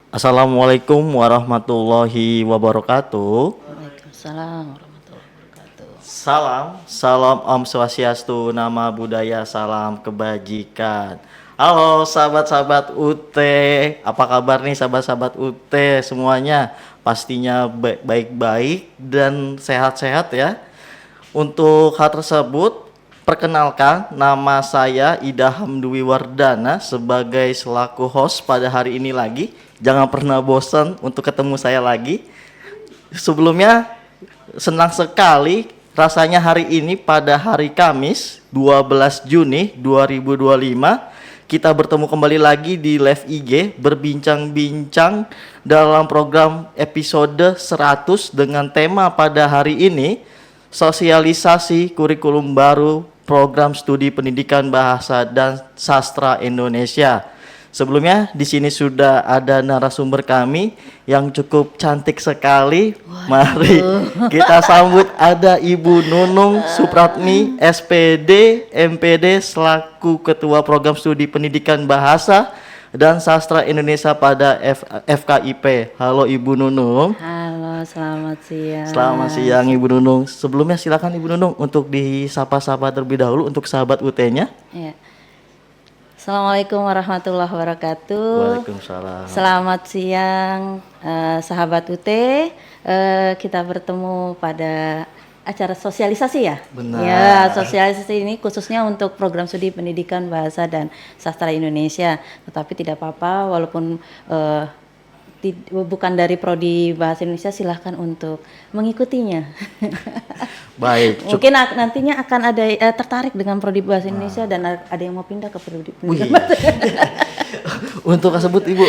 Assalamualaikum warahmatullahi wabarakatuh. Waalaikumsalam warahmatullahi wabarakatuh. Salam Om Swastiastu, nama budaya, salam kebajikan. Halo sahabat-sahabat UT, apa kabar nih sahabat-sahabat UT semuanya? Pastinya baik-baik dan sehat-sehat ya. Untuk hal tersebut, perkenalkan nama saya Ida Hamdwi Wardana sebagai selaku host pada hari ini lagi. Jangan pernah bosan untuk ketemu saya lagi. Sebelumnya senang sekali rasanya hari ini pada hari Kamis 12 Juni 2025 kita bertemu kembali lagi di live IG berbincang-bincang dalam program episode 100 dengan tema pada hari ini sosialisasi kurikulum baru program studi pendidikan bahasa dan sastra Indonesia. Sebelumnya di sini sudah ada narasumber kami yang cukup cantik sekali. Waduh. Mari kita sambut ada Ibu Nunung Supratmi SPD MPD selaku Ketua Program Studi Pendidikan Bahasa dan Sastra Indonesia pada FKIP. Halo Ibu Nunung. Halo, selamat siang. Selamat siang Ibu Nunung. Sebelumnya silakan Ibu Nunung untuk disapa-sapa terlebih dahulu untuk sahabat UT-nya. Ya. Assalamualaikum warahmatullahi wabarakatuh. Waalaikumsalam. Selamat siang sahabat UT. Kita bertemu pada acara sosialisasi ya. Benar. Ya, sosialisasi ini khususnya untuk program studi pendidikan bahasa dan sastra Indonesia. Tetapi tidak apa-apa walaupun bukan dari prodi bahasa Indonesia, silahkan untuk mengikutinya. Baik. Mungkin nantinya akan ada tertarik dengan prodi bahasa Indonesia dan ada yang mau pindah ke prodi pendidikan bahasa. Untuk tersebut Ibu,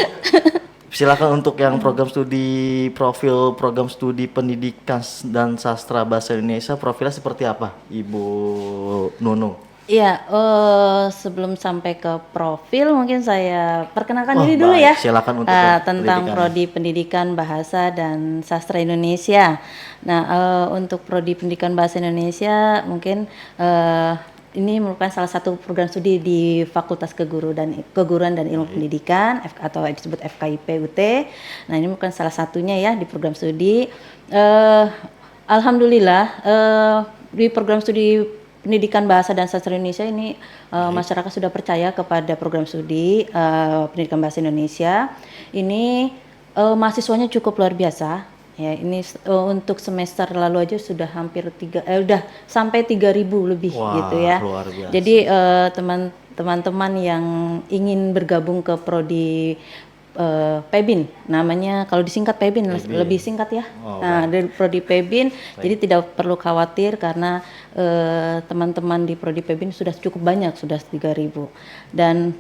silakan untuk yang program studi profil program studi pendidikan dan sastra bahasa Indonesia profilnya seperti apa Ibu Nunung? Iya, sebelum sampai ke profil mungkin saya perkenalkan diri dulu ya. Silakan untuk tentang prodi pendidikan bahasa dan sastra Indonesia. Nah, untuk prodi pendidikan bahasa Indonesia mungkin ini merupakan salah satu program studi di Fakultas Keguruan dan Ilmu Pendidikan atau disebut FKIP UT. Nah, ini merupakan salah satunya ya di program studi. Alhamdulillah di program studi Pendidikan Bahasa dan Sastra Indonesia ini masyarakat sudah percaya kepada program studi Pendidikan Bahasa Indonesia. Ini mahasiswanya cukup luar biasa. Ya, ini untuk semester lalu aja sudah hampir udah sampai 3.000 lebih. Wah, gitu ya. Luar biasa. Jadi teman-teman yang ingin bergabung ke prodi PEBIN, namanya kalau disingkat PEBIN. Lebih singkat ya. Nah, dari prodi PEBIN, jadi tidak perlu khawatir karena teman-teman di prodi PEBIN sudah cukup banyak, sudah 3.000 dan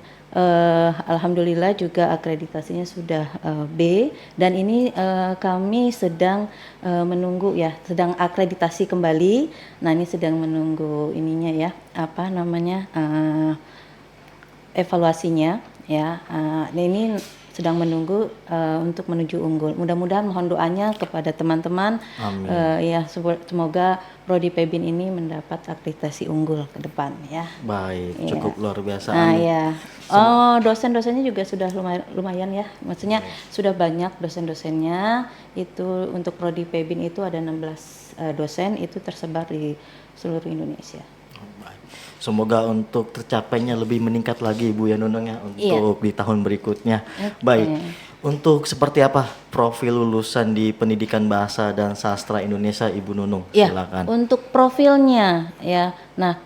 alhamdulillah juga akreditasinya sudah B dan ini kami sedang menunggu ya, sedang akreditasi kembali. Nah, ini sedang menunggu ininya ya, apa namanya evaluasinya ya. Nah, ini sedang menunggu untuk menuju unggul. Mudah-mudahan mohon doanya kepada teman-teman. Ya, semoga prodi PEBIN ini mendapat akreditasi unggul ke depan ya. Baik, ya. Cukup luar biasa. Nah, ya. Dosen-dosennya juga sudah lumayan ya. Maksudnya sudah banyak dosen-dosennya. Itu untuk prodi PEBIN itu ada 16 dosen, itu tersebar di seluruh Indonesia. Semoga untuk tercapainya lebih meningkat lagi Ibu ya Nunung ya untuk di tahun berikutnya. Baik, untuk seperti apa profil lulusan di Pendidikan Bahasa dan Sastra Indonesia Ibu Nunung? Silakan. Untuk profilnya ya, nah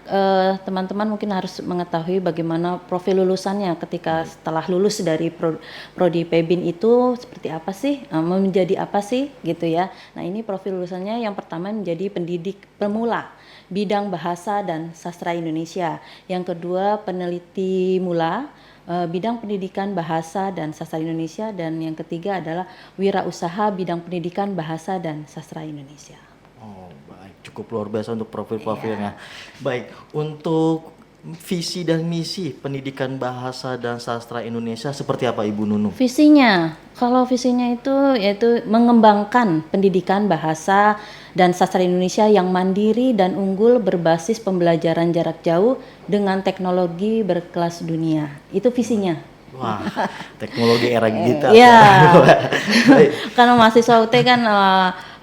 teman-teman mungkin harus mengetahui bagaimana profil lulusannya ketika setelah lulus dari prodi PEBIN itu seperti apa sih, menjadi apa sih gitu ya. Nah, ini profil lulusannya yang pertama menjadi pendidik pemula bidang bahasa dan sastra Indonesia. Yang kedua peneliti mula bidang pendidikan bahasa dan sastra Indonesia, dan yang ketiga adalah wirausaha bidang pendidikan bahasa dan sastra Indonesia. Oh, baik, cukup luar biasa untuk profil-profilnya. Baik, untuk visi dan misi pendidikan bahasa dan sastra Indonesia seperti apa Ibu Nunung? Visinya, kalau visinya itu yaitu mengembangkan pendidikan bahasa dan sastra Indonesia yang mandiri dan unggul berbasis pembelajaran jarak jauh dengan teknologi berkelas dunia. Itu visinya. Wah, teknologi era digital. Iya. Baik. Karena mahasiswa UT kan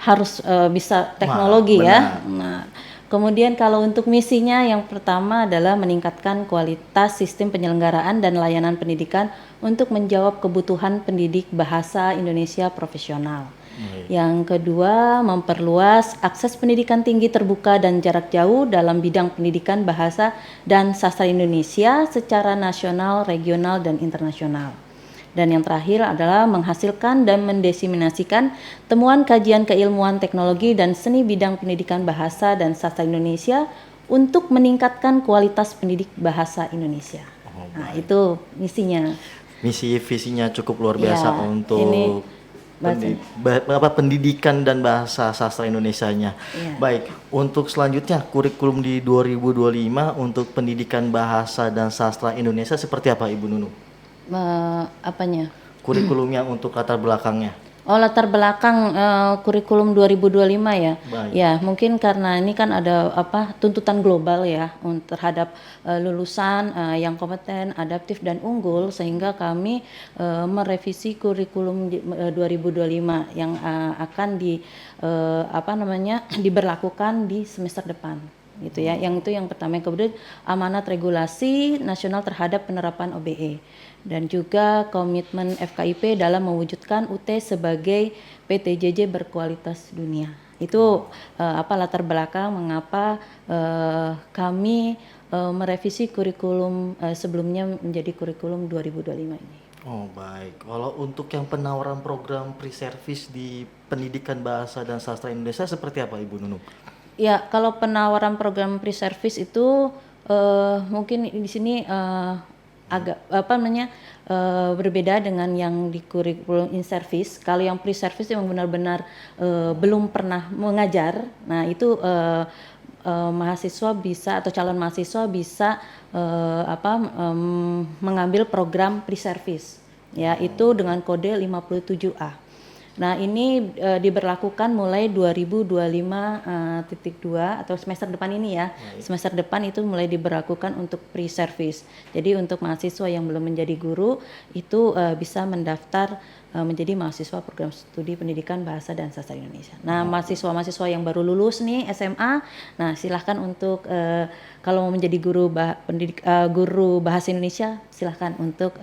harus bisa teknologi Wah, ya. benar. Nah, kemudian kalau untuk misinya yang pertama adalah meningkatkan kualitas sistem penyelenggaraan dan layanan pendidikan untuk menjawab kebutuhan pendidik bahasa Indonesia profesional. Yang kedua, memperluas akses pendidikan tinggi terbuka dan jarak jauh dalam bidang pendidikan bahasa dan sastra Indonesia secara nasional, regional, dan internasional. Dan yang terakhir adalah menghasilkan dan mendesiminasikan temuan kajian keilmuan teknologi dan seni bidang pendidikan bahasa dan sastra Indonesia untuk meningkatkan kualitas pendidik bahasa Indonesia. Nah, itu misinya. Misi visinya cukup luar biasa Ya, untuk ini pendidikan dan bahasa sastra Indonesianya. Iya. Baik, untuk selanjutnya kurikulum di 2025 untuk pendidikan bahasa dan sastra Indonesia seperti apa Ibu Nunung? Apanya? Kurikulumnya untuk latar belakangnya. Oh, latar belakang kurikulum 2025 ya. Baik. Ya, mungkin karena ini kan ada tuntutan global ya terhadap lulusan yang kompeten, adaptif dan unggul sehingga kami merevisi kurikulum 2025 yang akan diberlakukan di semester depan gitu ya. Yang itu yang pertama. Kemudian amanat regulasi nasional terhadap penerapan OBE dan juga komitmen FKIP dalam mewujudkan UT sebagai PTJJ berkualitas dunia. Itu latar belakang mengapa kami merevisi kurikulum sebelumnya menjadi kurikulum 2025 ini. Oh baik, kalau untuk yang penawaran program pre-service di pendidikan bahasa dan sastra Indonesia seperti apa Ibu Nunung? Ya, kalau penawaran program pre-service itu mungkin di sini agak berbeda dengan yang di kurikulum in service. Kalau yang pre-service yang benar-benar belum pernah mengajar, nah itu mahasiswa bisa atau calon mahasiswa bisa mengambil program pre-service, ya itu dengan kode 57A. Nah ini diberlakukan mulai 2025.2 atau semester depan ini ya. Semester depan itu mulai diberlakukan untuk pre-service. Jadi untuk mahasiswa yang belum menjadi guru itu bisa mendaftar menjadi mahasiswa program studi pendidikan bahasa dan sastra Indonesia. Nah mahasiswa-mahasiswa yang baru lulus nih SMA, nah silahkan untuk kalau mau menjadi guru bahasa Indonesia silahkan untuk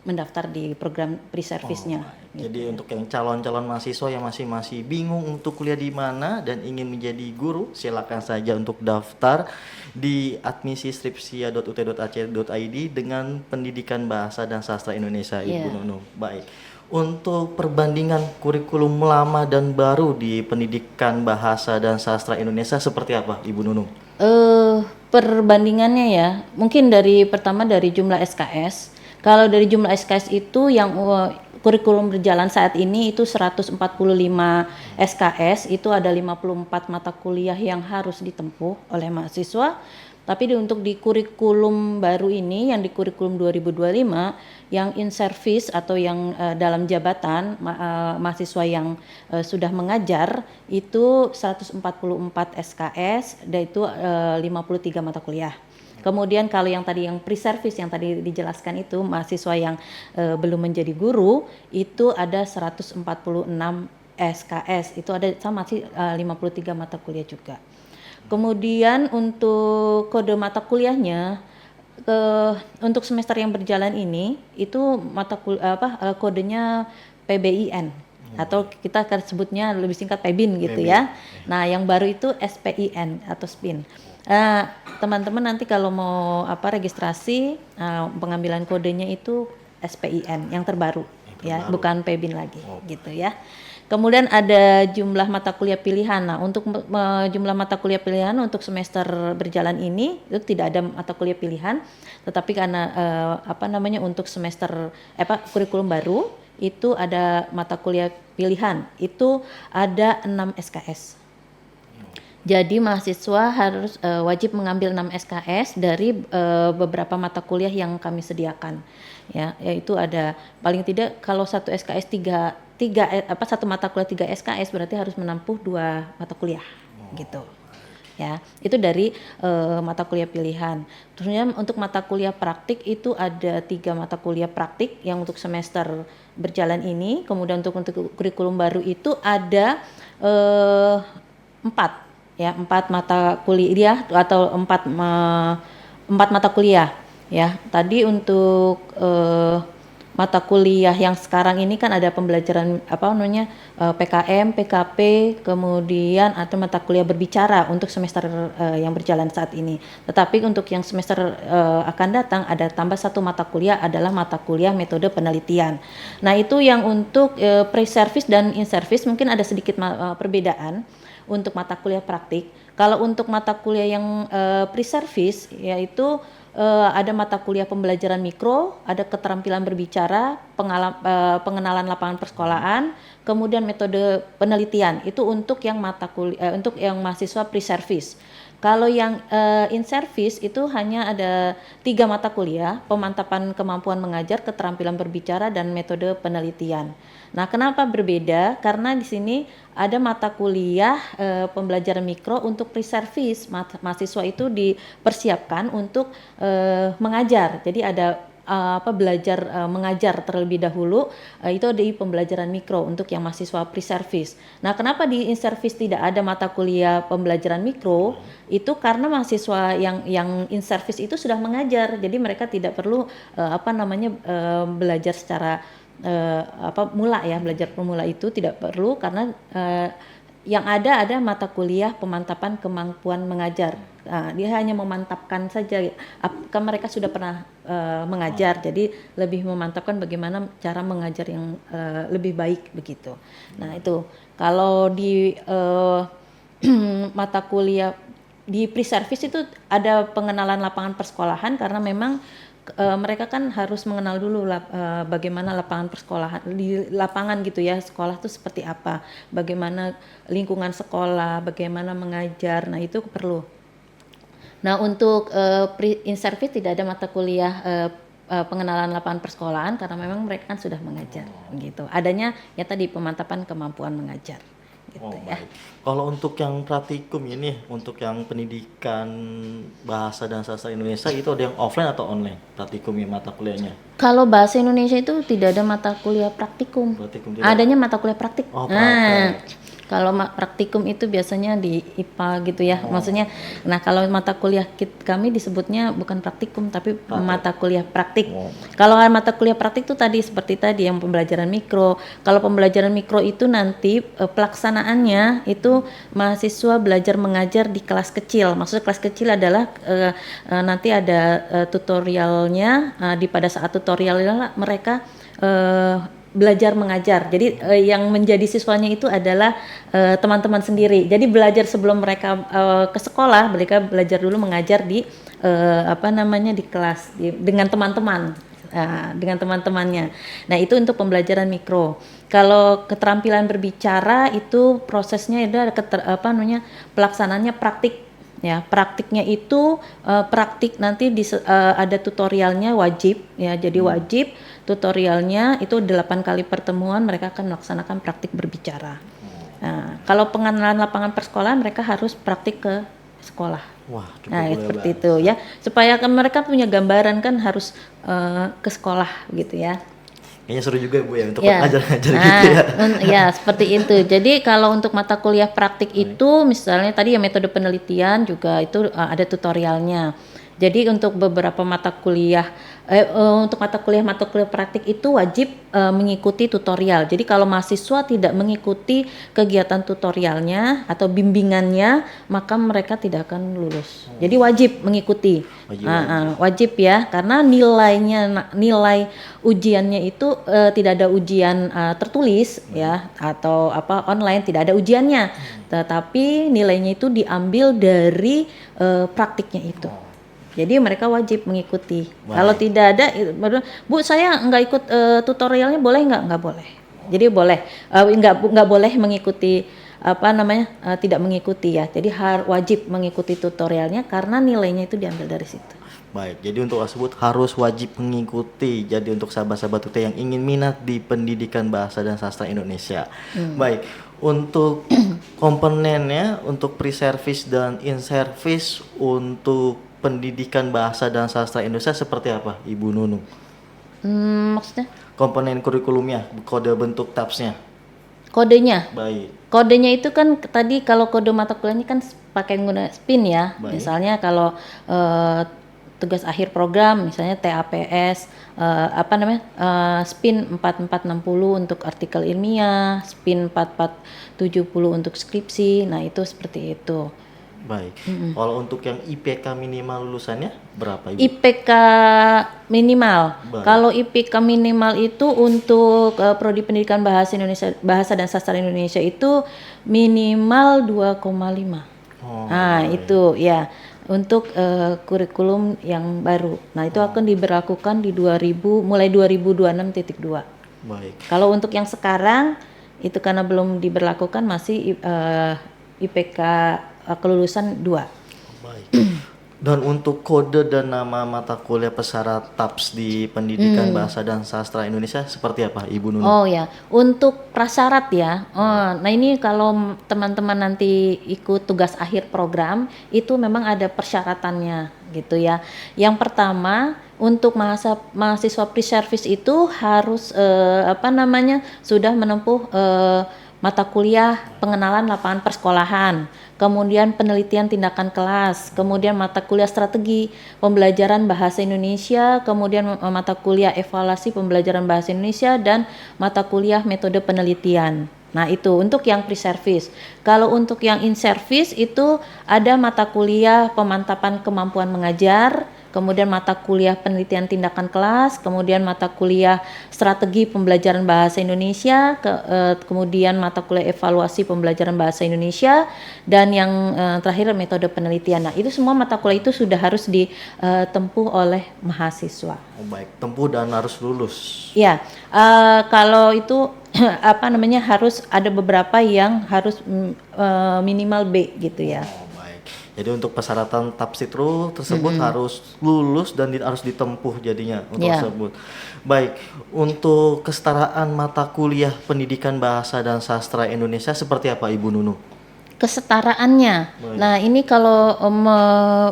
mendaftar di program pre-service-nya. Jadi untuk yang calon-calon mahasiswa yang masih bingung untuk kuliah di mana dan ingin menjadi guru, silakan saja untuk daftar di admisi.stripsia.ut.ac.id dengan pendidikan bahasa dan sastra Indonesia Ibu Nunung. Baik. Untuk perbandingan kurikulum lama dan baru di pendidikan bahasa dan sastra Indonesia seperti apa Ibu Nunung? Perbandingannya ya, mungkin pertama dari jumlah SKS. Kalau dari jumlah SKS itu yang kurikulum berjalan saat ini itu 145 SKS, itu ada 54 mata kuliah yang harus ditempuh oleh mahasiswa. Tapi untuk di kurikulum baru ini yang di kurikulum 2025 yang in service atau yang dalam jabatan mahasiswa yang sudah mengajar itu 144 SKS dan itu 53 mata kuliah. Kemudian kalau yang tadi yang pre-service yang tadi dijelaskan itu mahasiswa yang belum menjadi guru itu ada 146 SKS, itu ada sama sih 53 mata kuliah juga. Kemudian untuk kode mata kuliahnya untuk semester yang berjalan ini itu kodenya PBIN atau kita akan sebutnya lebih singkat PEBIN gitu ya. Nah, yang baru itu SPIN atau SPIN. Teman-teman nanti kalau mau registrasi pengambilan kodenya itu SPIN yang terbaru ya, bukan PEBIN lagi gitu ya. Kemudian ada jumlah mata kuliah pilihan. Nah, untuk jumlah mata kuliah pilihan untuk semester berjalan ini itu tidak ada mata kuliah pilihan, tetapi karena untuk semester kurikulum baru itu ada mata kuliah pilihan. Itu ada 6 SKS. Jadi mahasiswa harus wajib mengambil 6 SKS dari beberapa mata kuliah yang kami sediakan. Ya, yaitu ada paling tidak kalau satu SKS satu mata kuliah 3 SKS berarti harus menempuh 2 mata kuliah gitu. ya. Itu dari mata kuliah pilihan. Terusnya untuk mata kuliah praktik itu ada 3 mata kuliah praktik yang untuk semester berjalan ini. Kemudian untuk kurikulum baru itu ada 4 ya, 4 mata kuliah atau 4 mata kuliah ya. Tadi untuk mata kuliah yang sekarang ini kan ada pembelajaran PKM, PKP, kemudian ada mata kuliah berbicara untuk semester yang berjalan saat ini. Tetapi untuk yang semester akan datang ada tambah 1 mata kuliah adalah mata kuliah metode penelitian. Nah, itu yang untuk pre-service dan in-service mungkin ada sedikit perbedaan untuk mata kuliah praktik. Kalau untuk mata kuliah yang pre-service yaitu ada mata kuliah pembelajaran mikro, ada keterampilan berbicara, pengenalan lapangan persekolahan, kemudian metode penelitian. Itu untuk yang mata kuliah untuk yang mahasiswa pre-service. Kalau yang in-service itu hanya ada 3 mata kuliah, pemantapan kemampuan mengajar, keterampilan berbicara, dan metode penelitian. Nah, kenapa berbeda? Karena di sini ada mata kuliah pembelajaran mikro untuk pre-service. Mahasiswa itu dipersiapkan untuk mengajar. Jadi ada belajar mengajar terlebih dahulu, itu di pembelajaran mikro untuk yang mahasiswa pre-service. Nah, kenapa di in-service tidak ada mata kuliah pembelajaran mikro? Itu karena mahasiswa yang in-service itu sudah mengajar, jadi mereka tidak perlu belajar secara belajar pemula itu tidak perlu karena yang ada mata kuliah pemantapan kemampuan mengajar. Nah, dia hanya memantapkan saja apakah mereka sudah pernah mengajar, jadi lebih memantapkan bagaimana cara mengajar yang lebih baik begitu. Nah, itu kalau di mata kuliah di pre-service itu ada pengenalan lapangan persekolahan karena memang mereka kan harus mengenal dulu bagaimana lapangan persekolahan di lapangan gitu ya, sekolah itu seperti apa, bagaimana lingkungan sekolah, bagaimana mengajar. Nah, itu perlu. Nah, untuk in-service tidak ada mata kuliah pengenalan lapangan persekolahan karena memang mereka kan sudah mengajar gitu. Adanya ya tadi pemantapan kemampuan mengajar. Gitu ya. Baik. Kalau untuk yang praktikum ini, untuk yang pendidikan bahasa dan sastra Indonesia itu ada yang offline atau online praktikumnya mata kuliahnya? Kalau bahasa Indonesia itu tidak ada mata kuliah praktikum. Adanya mata kuliah praktik. Kalau praktikum itu biasanya di IPA gitu ya. Maksudnya, nah kalau mata kuliah kami disebutnya bukan praktikum tapi mata kuliah praktik. Kalau mata kuliah praktik itu tadi seperti tadi yang pembelajaran mikro. Kalau pembelajaran mikro itu nanti pelaksanaannya itu mahasiswa belajar mengajar di kelas kecil. Maksudnya kelas kecil adalah nanti ada tutorialnya. Pada saat tutorialnya mereka belajar mengajar. Jadi yang menjadi siswanya itu adalah teman-teman sendiri. Jadi belajar sebelum mereka ke sekolah, mereka belajar dulu mengajar di di kelas dengan teman-teman. Dengan teman-temannya. Nah, itu untuk pembelajaran mikro. Kalau keterampilan berbicara itu prosesnya ada pelaksanaannya praktik. Ya, praktiknya itu praktik nanti ada tutorialnya wajib ya. Jadi wajib tutorialnya itu 8 kali pertemuan mereka akan melaksanakan praktik berbicara. Nah, kalau pengenalan lapangan persekolahan mereka harus praktik ke sekolah. Wah, nah, seperti itu ya. Supaya mereka punya gambaran kan harus ke sekolah gitu ya. Kayaknya seru juga Bu ya untuk ngajar-ngajar gitu ya. Ya, seperti itu. Jadi kalau untuk mata kuliah praktik itu misalnya tadi ya metode penelitian juga itu ada tutorialnya. Jadi untuk beberapa mata kuliah untuk mata kuliah praktik itu wajib mengikuti tutorial. Jadi kalau mahasiswa tidak mengikuti kegiatan tutorialnya atau bimbingannya, maka mereka tidak akan lulus. Jadi wajib mengikuti. Wajib ya, karena nilai ujiannya itu tidak ada ujian tertulis ya atau online, tidak ada ujiannya. Tetapi nilainya itu diambil dari praktiknya itu. Jadi mereka wajib mengikuti. Kalau tidak ada, Bu saya nggak ikut tutorialnya boleh nggak? Nggak boleh. Jadi boleh, nggak boleh mengikuti tidak mengikuti ya. Jadi wajib mengikuti tutorialnya karena nilainya itu diambil dari situ. Baik, jadi untuk tersebut harus wajib mengikuti. Jadi untuk sahabat-sahabat UT yang ingin minat di pendidikan bahasa dan sastra Indonesia. Baik, untuk komponennya, untuk pre-service dan in-service untuk pendidikan bahasa dan sastra Indonesia seperti apa, Ibu Nunung? Maksudnya Komponen kurikulumnya, kode bentuk TAPS-nya. kodenya. Baik, Kodenya itu kan tadi kalau kode mata kuliahnya kan pakai menggunakan SPIN ya. Baik. Misalnya kalau tugas akhir program misalnya TAPS SPIN 4460 untuk artikel ilmiah, SPIN 4470 untuk skripsi. Nah, itu seperti itu. baik. Kalau untuk yang IPK minimal lulusannya berapa, Ibu? IPK minimal. Baik. Kalau IPK minimal itu untuk prodi pendidikan bahasa Indonesia, bahasa dan sastra Indonesia itu minimal 2,5. Oh, Nah, itu ya untuk kurikulum yang baru. Nah, itu akan diberlakukan di mulai 2026.2. baik. Kalau untuk yang sekarang itu karena belum diberlakukan masih IPK kelulusan 2. Baik. Dan untuk kode dan nama mata kuliah pesyarat TAPS di pendidikan bahasa dan sastra Indonesia seperti apa, Ibu Nunung? Oh ya, untuk prasyarat ya. Oh, nah ini kalau teman-teman nanti ikut tugas akhir program itu memang ada persyaratannya gitu ya. Yang pertama untuk mahasiswa pre-service itu harus sudah menempuh mata kuliah pengenalan lapangan persekolahan, kemudian penelitian tindakan kelas, kemudian mata kuliah strategi pembelajaran bahasa Indonesia, kemudian mata kuliah evaluasi pembelajaran bahasa Indonesia, dan mata kuliah metode penelitian. Nah, itu untuk yang pre-service. Kalau untuk yang in-service itu ada mata kuliah pemantapan kemampuan mengajar, kemudian mata kuliah penelitian tindakan kelas, kemudian mata kuliah strategi pembelajaran bahasa Indonesia, kemudian mata kuliah evaluasi pembelajaran bahasa Indonesia, dan yang terakhir metode penelitian. Nah, itu semua mata kuliah itu sudah harus ditempuh oleh mahasiswa. Oh, baik, tempuh dan harus lulus. Ya, kalau itu harus ada beberapa yang harus minimal B gitu ya. Oh, baik. Jadi untuk persyaratan TAPS itu tersebut harus lulus dan harus ditempuh jadinya untuk Ya. tersebut. Baik, untuk kesetaraan mata kuliah pendidikan bahasa dan sastra Indonesia seperti apa, Ibu Nunung? Kesetaraannya. Baik. Nah, ini kalau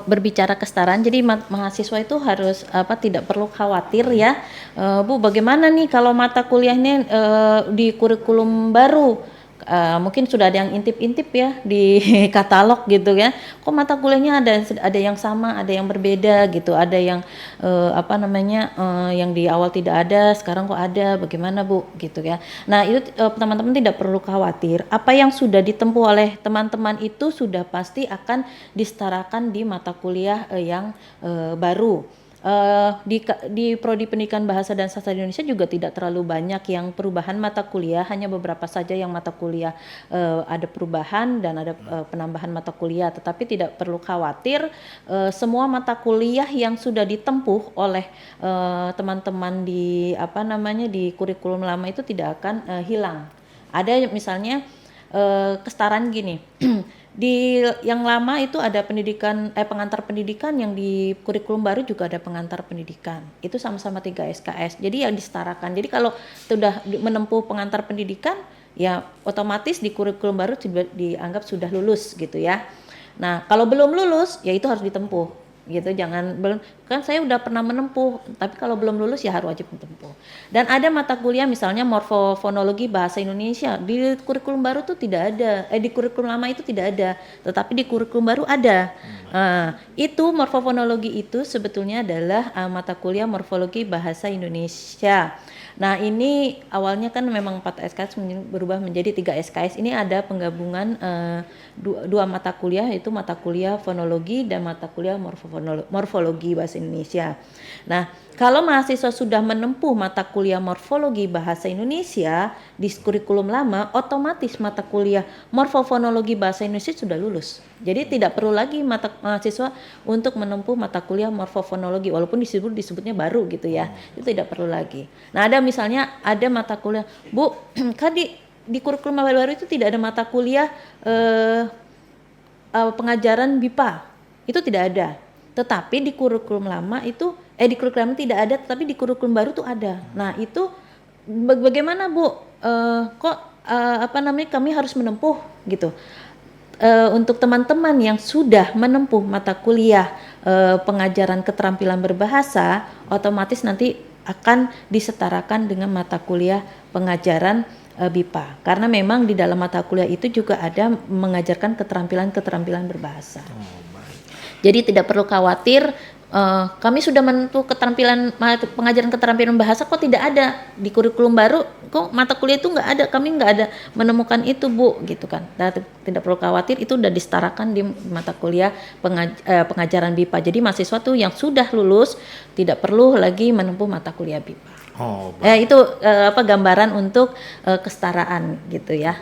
berbicara kesetaraan, jadi mahasiswa itu harus tidak perlu khawatir ya, Bu. Bagaimana nih kalau mata kuliahnya di kurikulum baru? Mungkin sudah ada yang intip-intip ya di katalog gitu ya. Kok mata kuliahnya ada yang sama, ada yang berbeda gitu, ada yang yang di awal tidak ada, sekarang kok ada, bagaimana Bu gitu ya. Nah, itu teman-teman tidak perlu khawatir. Apa yang sudah ditempuh oleh teman-teman itu sudah pasti akan disetarakan di mata kuliah yang baru. Di prodi pendidikan bahasa dan sastra Indonesia juga tidak terlalu banyak yang perubahan mata kuliah, hanya beberapa saja yang mata kuliah ada perubahan dan ada penambahan mata kuliah, tetapi tidak perlu khawatir, semua mata kuliah yang sudah ditempuh oleh teman-teman di kurikulum lama itu tidak akan hilang. Ada misalnya kesetaraan gini. Di yang lama itu ada pengantar pendidikan, yang di kurikulum baru juga ada pengantar pendidikan. Itu sama-sama 3 SKS. Jadi ya disetarakan. Jadi kalau sudah menempuh pengantar pendidikan, ya otomatis di kurikulum baru dianggap sudah lulus gitu ya. Nah, kalau belum lulus ya itu harus ditempuh. Gitu, kan saya udah pernah menempuh, tapi kalau belum lulus ya harus wajib menempuh. Dan ada mata kuliah misalnya morfofonologi bahasa Indonesia, di kurikulum baru tuh tidak ada, di kurikulum lama itu tidak ada, tetapi di kurikulum baru ada. Itu morfofonologi itu sebetulnya adalah mata kuliah morfologi bahasa Indonesia. Nah, ini awalnya kan memang 4 SKS berubah menjadi 3 SKS. Ini ada penggabungan dua mata kuliah, yaitu mata kuliah fonologi dan mata kuliah morfologi bahasa Indonesia. Nah, kalau mahasiswa sudah menempuh mata kuliah morfologi bahasa Indonesia di kurikulum lama, otomatis mata kuliah morfofonologi bahasa Indonesia sudah lulus. Jadi tidak perlu lagi mahasiswa untuk menempuh mata kuliah morfofonologi, walaupun disebutnya baru gitu ya. Itu tidak perlu lagi. Nah, misalnya ada mata kuliah, Bu, kan di kurikulum baru itu tidak ada mata kuliah pengajaran BIPA. Itu tidak ada. Tetapi di kurikulum lama itu di kurikulum lama tidak ada, tetapi di kurikulum baru tuh ada. Nah, itu bagaimana Bu? Kok kami harus menempuh gitu. Untuk teman-teman yang sudah menempuh mata kuliah pengajaran keterampilan berbahasa, otomatis nanti akan disetarakan dengan mata kuliah pengajaran BIPA. Karena memang di dalam mata kuliah itu juga ada mengajarkan keterampilan berbahasa. Jadi tidak perlu khawatir, kami sudah menempuh pengajaran keterampilan bahasa kok tidak ada di kurikulum baru, kok mata kuliah itu nggak ada, kami nggak ada menemukan itu Bu, gitu kan. Nah, tidak perlu khawatir, itu sudah disetarakan di mata kuliah pengajaran BIPA. Jadi mahasiswa tuh yang sudah lulus tidak perlu lagi menempuh mata kuliah BIPA. Itu gambaran untuk kesetaraan gitu ya.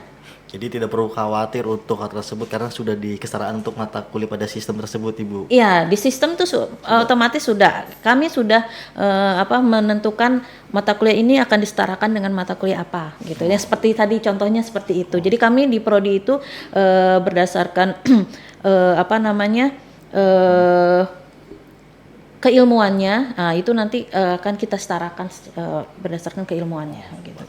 Jadi tidak perlu khawatir untuk hal tersebut karena sudah di kesetaraan untuk mata kuliah pada sistem tersebut, Ibu. Iya, di sistem tuh otomatis kami sudah menentukan mata kuliah ini akan disetarakan dengan mata kuliah apa gitu. Ya seperti tadi contohnya seperti itu. Jadi kami di prodi itu berdasarkan keilmuannya, itu nanti akan kita setarakan berdasarkan keilmuannya gitu.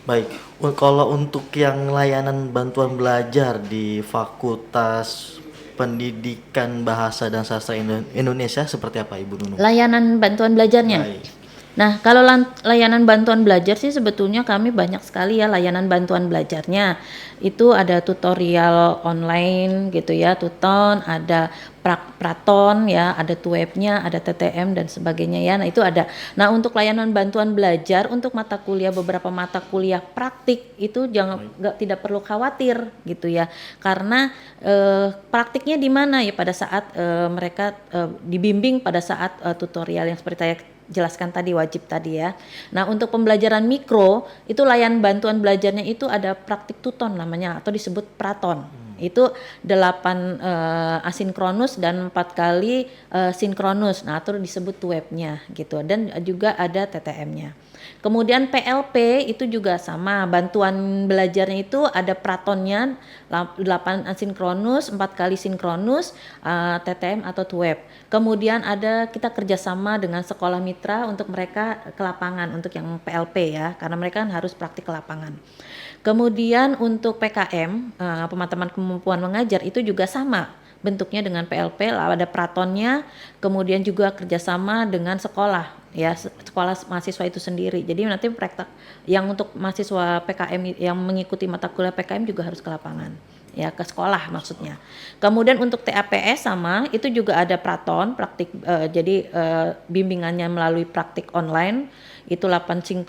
Baik, kalau untuk yang layanan bantuan belajar di Fakultas Pendidikan Bahasa dan Sastra Indonesia seperti apa Ibu Nunung? Layanan bantuan belajarnya. Baik. Nah, kalau layanan bantuan belajar sih sebetulnya kami banyak sekali ya layanan bantuan belajarnya. Itu ada tutorial online gitu ya, Tuton, ada Praton ya, ada Tuwebnya, ada TTM dan sebagainya ya. Nah, itu ada. Nah, untuk layanan bantuan belajar untuk mata kuliah, beberapa mata kuliah praktik itu tidak perlu khawatir gitu ya. Karena praktiknya di mana ya pada saat mereka dibimbing pada saat tutorial yang seperti saya jelaskan tadi, wajib tadi ya. Nah, untuk pembelajaran mikro itu layanan bantuan belajarnya itu ada praktik tuton namanya atau disebut praton. Itu 8 asinkronus dan 4 kali sinkronus. Nah, atau disebut webnya gitu. Dan juga ada TTM-nya. Kemudian PLP itu juga sama, bantuan belajarnya itu ada pratonnya 8 asinkronus, 4 kali sinkronus, TTM atau TWEB. Kemudian kita kerjasama dengan sekolah mitra untuk mereka ke lapangan untuk yang PLP ya, karena mereka kan harus praktik ke lapangan. Kemudian untuk PKM, pemantauan kemampuan mengajar itu juga sama. Bentuknya dengan PLP, ada pratonnya, kemudian juga kerjasama dengan sekolah, ya sekolah mahasiswa itu sendiri. Jadi nanti praktek yang untuk mahasiswa PKM yang mengikuti mata kuliah PKM juga harus ke lapangan, ya ke sekolah maksudnya. Kemudian untuk TAPS sama, itu juga ada praton, praktik, jadi bimbingannya melalui praktik online, itu 8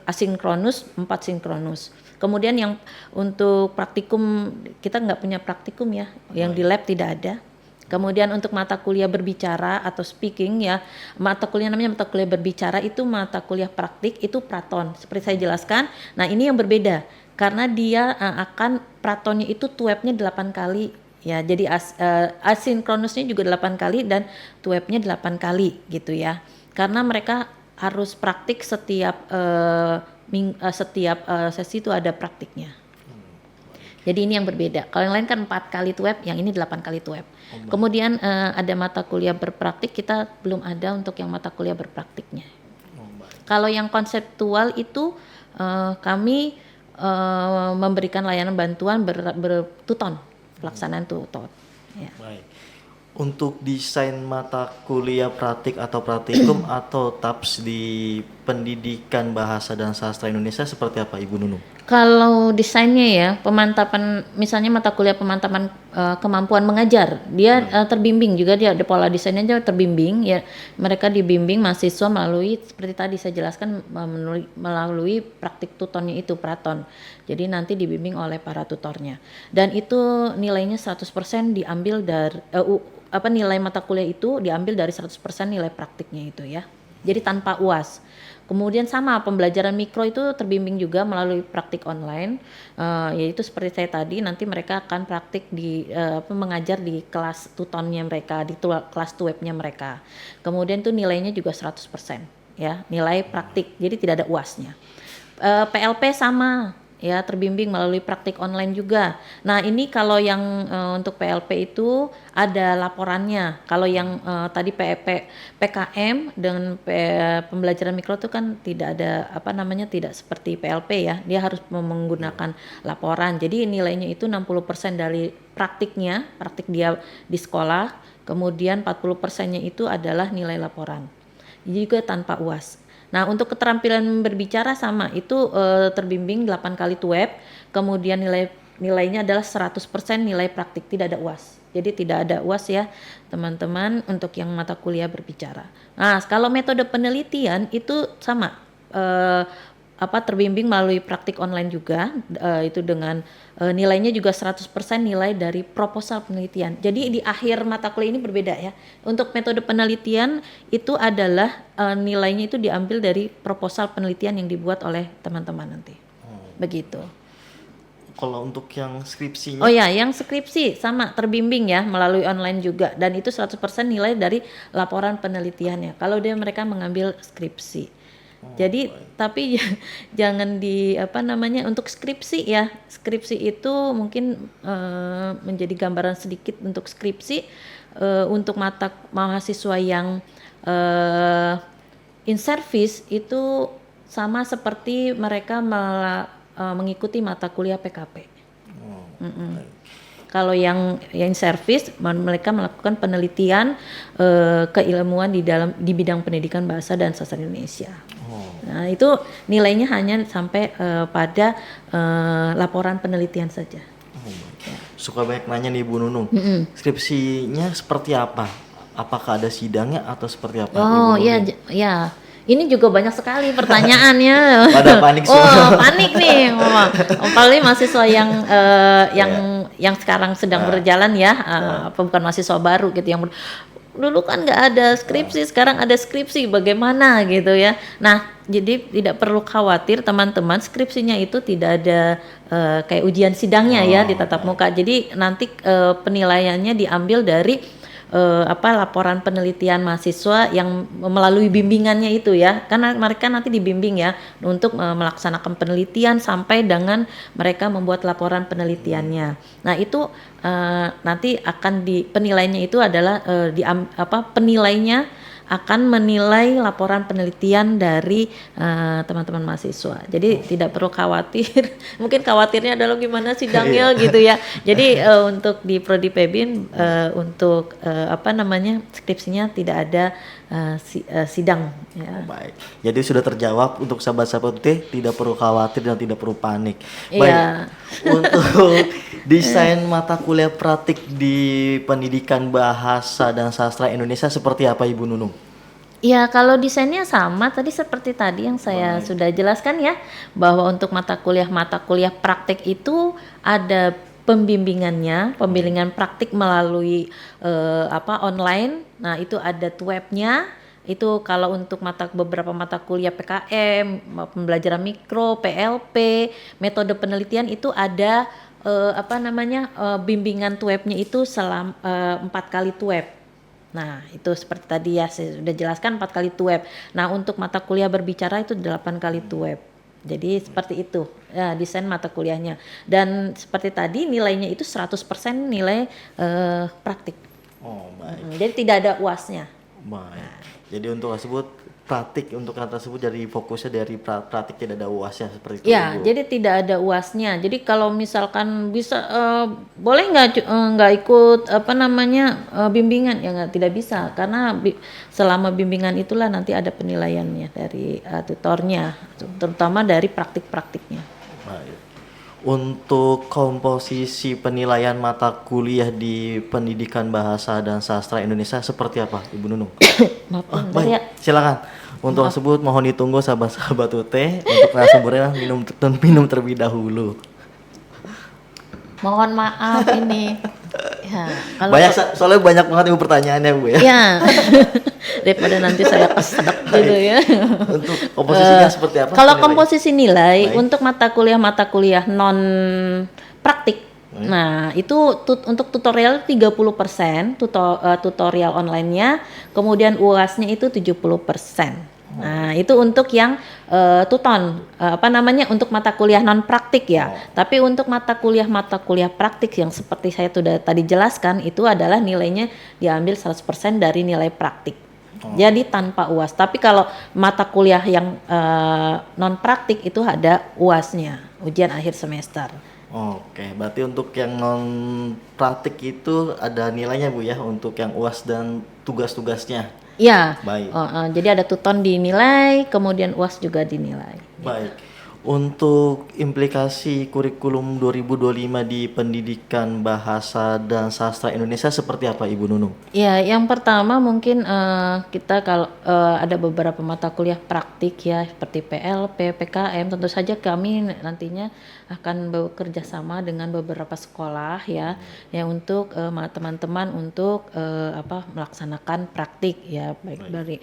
asinkronus, 4 sinkronus. Kemudian yang untuk praktikum, kita nggak punya praktikum ya, yang di lab tidak ada. Kemudian untuk mata kuliah berbicara atau speaking ya, mata kuliah namanya mata kuliah berbicara itu mata kuliah praktik, itu praton, seperti saya jelaskan. Nah, ini yang berbeda, karena dia akan pratonnya itu TWEB-nya 8 kali. Ya, jadi asinkronusnya juga 8 kali dan TWEB-nya 8 kali gitu ya. Karena mereka harus praktik setiap sesi itu ada praktiknya. Jadi ini yang berbeda. Kalau yang lain kan 4 kali TWEB, yang ini 8 kali TWEB. Kemudian ada mata kuliah berpraktik, kita belum ada untuk yang mata kuliah berpraktiknya. Kalau yang konseptual itu kami memberikan layanan bantuan bertuton, pelaksanaan tuton. Ya. Baik. Untuk desain mata kuliah praktik atau praktikum atau TAPS di Pendidikan Bahasa dan Sastra Indonesia seperti apa Ibu Nunung? Kalau desainnya ya, pemantapan misalnya mata kuliah pemantapan kemampuan mengajar, dia terbimbing juga, dia ada pola desainnya aja terbimbing ya. Mereka dibimbing mahasiswa melalui seperti tadi saya jelaskan melalui praktik tutornya itu praton. Jadi nanti dibimbing oleh para tutornya. Dan itu nilainya 100% diambil dari nilai mata kuliah itu diambil dari 100% nilai praktiknya itu ya. Jadi tanpa UAS. Kemudian sama pembelajaran mikro itu terbimbing juga melalui praktik online, yaitu seperti saya tadi nanti mereka akan praktik mengajar di kelas tutonnya mereka, di kelas TWEB-nya mereka. Kemudian tuh nilainya juga 100% ya, nilai praktik, jadi tidak ada UAS-nya. PLP sama, ya, terbimbing melalui praktik online juga. Nah, ini kalau yang untuk PLP itu ada laporannya. Kalau yang tadi PKM dengan pembelajaran mikro itu kan tidak ada tidak seperti PLP ya. Dia harus menggunakan laporan. Jadi nilainya itu 60% dari praktiknya, praktik dia di sekolah, kemudian 40%-nya itu adalah nilai laporan. Juga tanpa UAS. Nah, untuk keterampilan berbicara sama, itu terbimbing 8 kali TUEP, kemudian nilainya adalah 100% nilai praktik, tidak ada UAS. Jadi tidak ada UAS ya, teman-teman, untuk yang mata kuliah berbicara. Nah, kalau metode penelitian itu sama, terbimbing melalui praktik online juga, itu dengan nilainya juga 100% nilai dari proposal penelitian. Jadi di akhir mata kuliah ini berbeda ya. Untuk metode penelitian itu adalah nilainya itu diambil dari proposal penelitian yang dibuat oleh teman-teman nanti. Begitu. Kalau untuk yang skripsinya? Oh ya, yang skripsi sama terbimbing ya melalui online juga, dan itu 100% nilai dari laporan penelitiannya. Kalau mereka mengambil skripsi. Jadi tapi jangan untuk skripsi ya. Skripsi itu mungkin menjadi gambaran sedikit untuk skripsi untuk mata mahasiswa yang in service itu sama seperti mereka mengikuti mata kuliah PKP. Kalau yang service mereka melakukan penelitian keilmuan di bidang pendidikan bahasa dan sastra Indonesia. Nah, itu nilainya hanya sampai pada laporan penelitian saja. Suka banyak nanya nih Bu Nunung. Skripsinya seperti apa? Apakah ada sidangnya atau seperti apa? Oh iya, ya. Ini juga banyak sekali pertanyaannya. Pada panik semua. Panik nih, apalagi mahasiswa yang sekarang sedang berjalan ya, bukan mahasiswa baru gitu yang dulu kan nggak ada skripsi, sekarang ada skripsi, bagaimana gitu ya. Nah, jadi tidak perlu khawatir teman-teman, skripsinya itu tidak ada kayak ujian sidangnya ya di tatap muka. Jadi nanti penilaiannya diambil dari laporan penelitian mahasiswa yang melalui bimbingannya itu ya, karena mereka nanti dibimbing ya untuk melaksanakan penelitian sampai dengan mereka membuat laporan penelitiannya. Nah, itu nanti akan penilaiannya itu adalah penilainya akan menilai laporan penelitian dari teman-teman mahasiswa. Jadi tidak perlu khawatir. Mungkin khawatirnya adalah gimana sidangnya gitu ya. Jadi untuk di Prodi Pebin untuk skripsinya tidak ada sidang. Ya. Baik. Jadi sudah terjawab untuk sahabat-sahabat tidak perlu khawatir dan tidak perlu panik. Baik. Iya. Untuk desain mata kuliah praktik di pendidikan bahasa dan sastra Indonesia seperti apa Ibu Nunung? Ya, kalau desainnya sama seperti tadi yang saya sudah jelaskan ya, bahwa untuk mata kuliah praktik itu ada pembimbingan praktik melalui online. Nah, itu ada webnya. Itu kalau untuk beberapa mata kuliah PKM, pembelajaran mikro, PLP, metode penelitian itu ada bimbingan webnya itu selama 4 kali web. Nah, itu seperti tadi ya saya sudah jelaskan 4 kali web. Nah, untuk mata kuliah berbicara itu 8 kali web. Jadi seperti itu ya, desain mata kuliahnya. Dan seperti tadi nilainya itu 100% nilai praktik. Oh, baik. Jadi tidak ada UAS-nya. Baik. Nah. Jadi untuk tersebut praktik untuk hal tersebut dari fokusnya dari praktik, tidak ada UAS-nya seperti itu. Ya, jadi tidak ada UAS-nya. Jadi kalau misalkan bisa boleh nggak ikut bimbingan ya tidak bisa, karena selama bimbingan itulah nanti ada penilaiannya dari tutornya, terutama dari praktik-praktiknya. Baik. Untuk komposisi penilaian mata kuliah di pendidikan bahasa dan sastra Indonesia seperti apa, Ibu Nunung? Baik, silakan. Untuk tersebut mohon ditunggu sahabat-sahabat UT untuk narasumbernya minum terlebih dahulu. Mohon maaf ini. Ya, soalnya banyak banget ibu pertanyaannya Bu ya. Ya. Daripada nanti saya kesedek dulu ya. Untuk komposisinya seperti apa? Kalau komposisi nilai untuk mata kuliah non praktik. Nah, itu untuk tutorial 30%, tutorial online-nya, kemudian UAS-nya itu 70%. Nah, itu untuk yang tuton untuk mata kuliah non praktik ya. Tapi untuk mata kuliah praktik yang seperti saya sudah tadi jelaskan itu adalah nilainya diambil 100% dari nilai praktik. Jadi tanpa UAS. Tapi kalau mata kuliah yang non praktik itu ada UASnya, ujian akhir semester. Oke, berarti untuk yang non praktik itu ada nilainya Bu ya untuk yang UAS dan tugas-tugasnya. Iya. Baik. Jadi ada tuton dinilai, kemudian UAS juga dinilai. Baik. Untuk implikasi kurikulum 2025 di pendidikan bahasa dan sastra Indonesia seperti apa Ibu Nunung? Ya, yang pertama mungkin kita kalau ada beberapa mata kuliah praktik ya seperti PLP, PKM, tentu saja kami nantinya akan bekerja sama dengan beberapa sekolah ya untuk teman-teman untuk melaksanakan praktik ya baik dari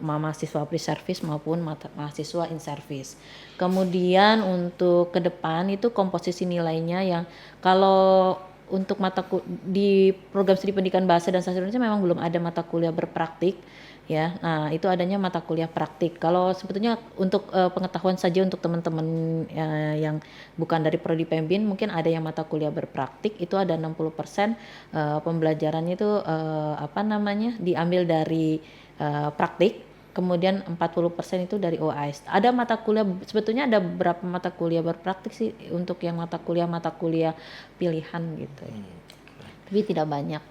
mahasiswa pre-service maupun mahasiswa in-service. Kemudian untuk ke depan itu komposisi nilainya yang kalau untuk di program studi pendidikan bahasa dan sastra Indonesia memang belum ada mata kuliah berpraktik ya. Nah, itu adanya mata kuliah praktik. Kalau sebetulnya untuk pengetahuan saja untuk teman-teman yang bukan dari prodi Pembin mungkin ada yang mata kuliah berpraktik itu ada 60% pembelajarannya itu diambil dari praktik. Kemudian 40% itu dari OAS. Ada mata kuliah, sebetulnya ada beberapa mata kuliah berpraktik sih untuk yang mata kuliah pilihan gitu. Tapi tidak banyak.